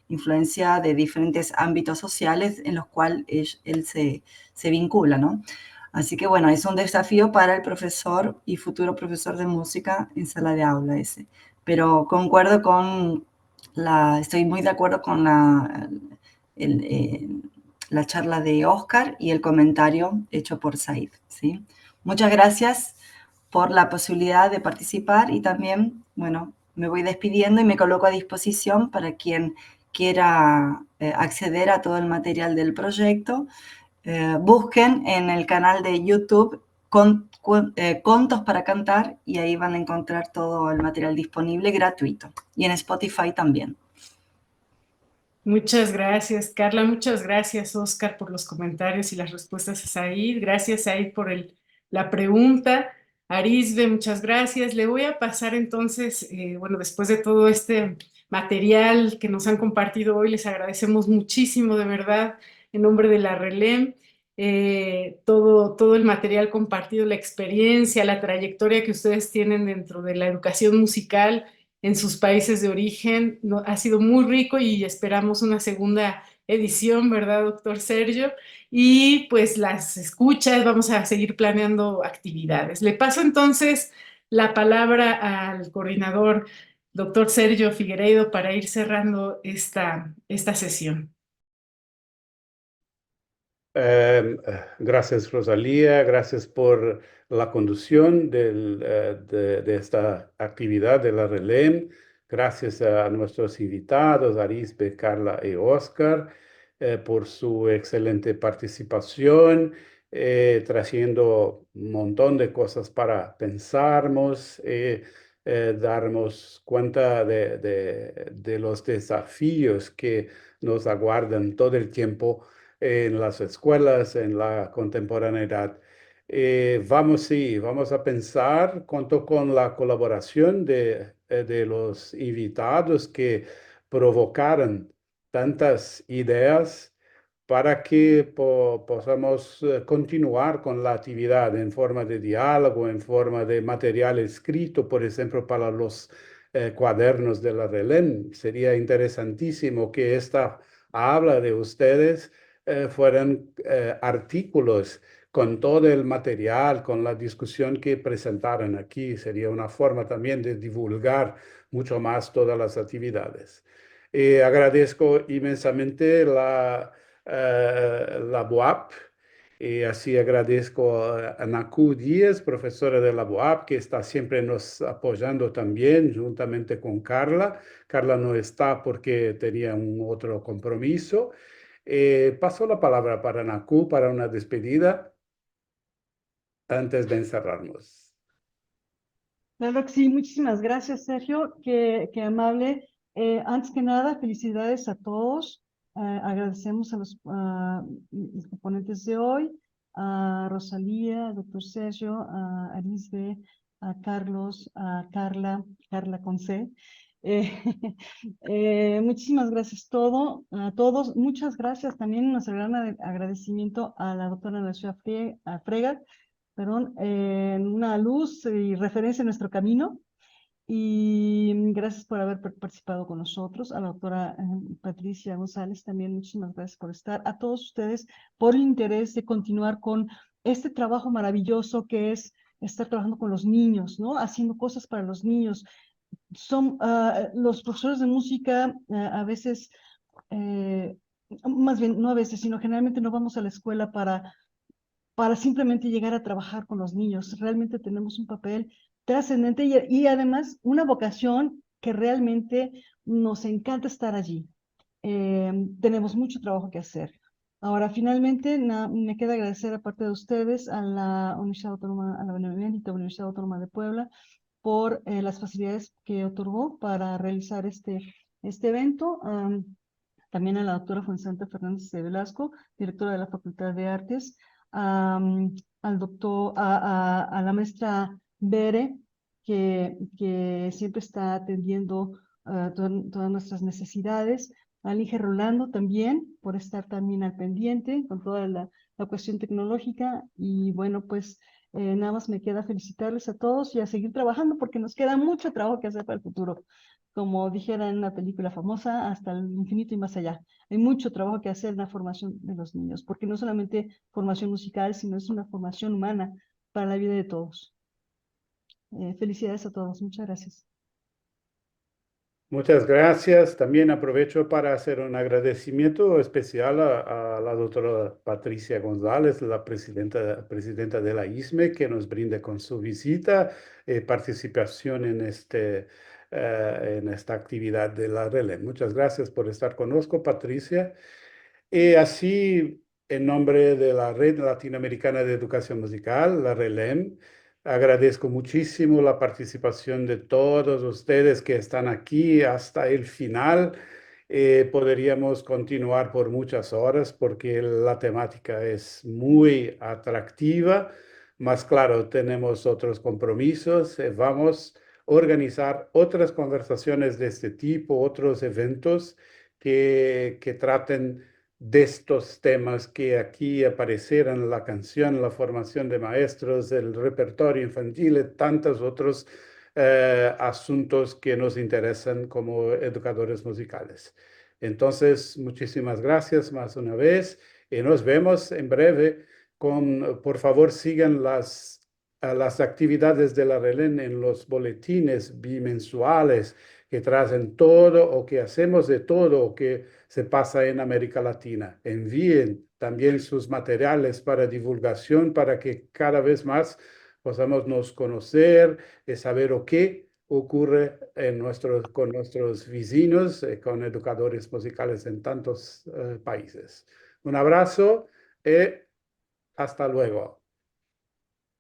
influencia de diferentes ámbitos sociales en los cuales él se vincula, ¿no? Así que bueno, es un desafío para el profesor y futuro profesor de música en sala de aula ese. Pero concuerdo estoy muy de acuerdo con la charla de Oscar y el comentario hecho por Said, ¿sí? Muchas gracias por la posibilidad de participar y también, bueno, me voy despidiendo y me coloco a disposición para quien quiera acceder a todo el material del proyecto. Busquen en el canal de YouTube Contos para Cantar y ahí van a encontrar todo el material disponible gratuito. Y en Spotify también. Muchas gracias, Carla. Muchas gracias, Oscar, por los comentarios y las respuestas a Said. Gracias, Said, por la pregunta. Arisbe, muchas gracias. Le voy a pasar entonces, bueno, después de todo este material que nos han compartido hoy, les agradecemos muchísimo, de verdad, en nombre de la RELEM, todo el material compartido, la experiencia, la trayectoria que ustedes tienen dentro de la educación musical en sus países de origen. Ha sido muy rico y esperamos una segunda edición, ¿verdad, doctor Sergio? Y pues las escuchas, vamos a seguir planeando actividades. Le paso entonces la palabra al coordinador, doctor Sergio Figueiredo, para ir cerrando esta sesión. Gracias, Rosalía, gracias por la conducción de esta actividad de la RELEM. Gracias a nuestros invitados, Arisbe, Carla y Oscar. por su excelente participación, trayendo un montón de cosas para pensarnos, darnos cuenta de los desafíos que nos aguardan todo el tiempo en las escuelas, en la contemporaneidad. Sí, vamos a pensar, cuento con la colaboración de los invitados que provocaron tantas ideas para que podamos continuar con la actividad en forma de diálogo, en forma de material escrito, por ejemplo, para los cuadernos de la RELEM. Sería interesantísimo que esta habla de ustedes fueran artículos con todo el material, con la discusión que presentaron aquí. Sería una forma también de divulgar mucho más todas las actividades. Agradezco inmensamente la BUAP, y así agradezco a Naku Díez, profesora de la BUAP, que está siempre nos apoyando también, juntamente con Carla. Carla no está porque tenía un otro compromiso. Paso la palabra para Naku para una despedida antes de encerrarnos. Claro que sí, muchísimas gracias, Sergio, qué amable. Antes que nada, felicidades a todos. Agradecemos a los componentes de hoy, a Rosalía, al doctor Sergio, a Arisbe, a Carlos, a Carla con C. Muchísimas gracias a todos. Muchas gracias también, nuestro gran agradecimiento a la doctora Nacia Frega, perdón, una luz y referencia en nuestro camino. Y gracias por haber participado con nosotros. A la doctora Patricia González también muchísimas gracias por estar. A todos ustedes por el interés de continuar con este trabajo maravilloso que es estar trabajando con los niños, ¿no? Haciendo cosas para los niños. Los profesores de música a veces, más bien no a veces, sino generalmente no vamos a la escuela para simplemente llegar a trabajar con los niños. Realmente tenemos un papel trascendente y además una vocación que realmente nos encanta estar allí. Tenemos mucho trabajo que hacer. Ahora, finalmente, me queda agradecer, aparte de ustedes, a la Universidad Autónoma, a la Benemérita Universidad Autónoma de Puebla, por las facilidades que otorgó para realizar este evento. También a la doctora Fuensanta Fernández de Velasco, directora de la Facultad de Artes, al doctor, a la maestra Bere, que siempre está atendiendo todas nuestras necesidades, al Inge Rolando también, por estar también al pendiente con toda la cuestión tecnológica. Y bueno, pues nada más me queda felicitarles a todos y a seguir trabajando porque nos queda mucho trabajo que hacer para el futuro. Como dijera en una película famosa, hasta el infinito y más allá. Hay mucho trabajo que hacer en la formación de los niños, porque no solamente formación musical, sino es una formación humana para la vida de todos. Felicidades a todos. Muchas gracias. Muchas gracias. También aprovecho para hacer un agradecimiento especial a la doctora Patricia González, la presidenta de la ISME, que nos brinda con su visita y participación en esta actividad de la RELEM. Muchas gracias por estar con nosotros, Patricia. Y así, en nombre de la Red Latinoamericana de Educación Musical, la RELEM, agradezco muchísimo la participación de todos ustedes que están aquí hasta el final. Podríamos continuar por muchas horas porque la temática es muy atractiva, más claro, tenemos otros compromisos. Vamos a organizar otras conversaciones de este tipo, otros eventos que traten de estos temas que aquí aparecieron, la canción, la formación de maestros, el repertorio infantil y tantos otros asuntos que nos interesan como educadores musicales. Entonces, muchísimas gracias más una vez y nos vemos en breve. Por favor, sigan las actividades de la RELEM en los boletines bimensuales que traen todo o que hacemos de todo o que se pasa en América Latina. Envíen también sus materiales para divulgación para que cada vez más podamos nos conocer y saber ocurre con nuestros vecinos, con educadores musicales en tantos países. Un abrazo y hasta luego.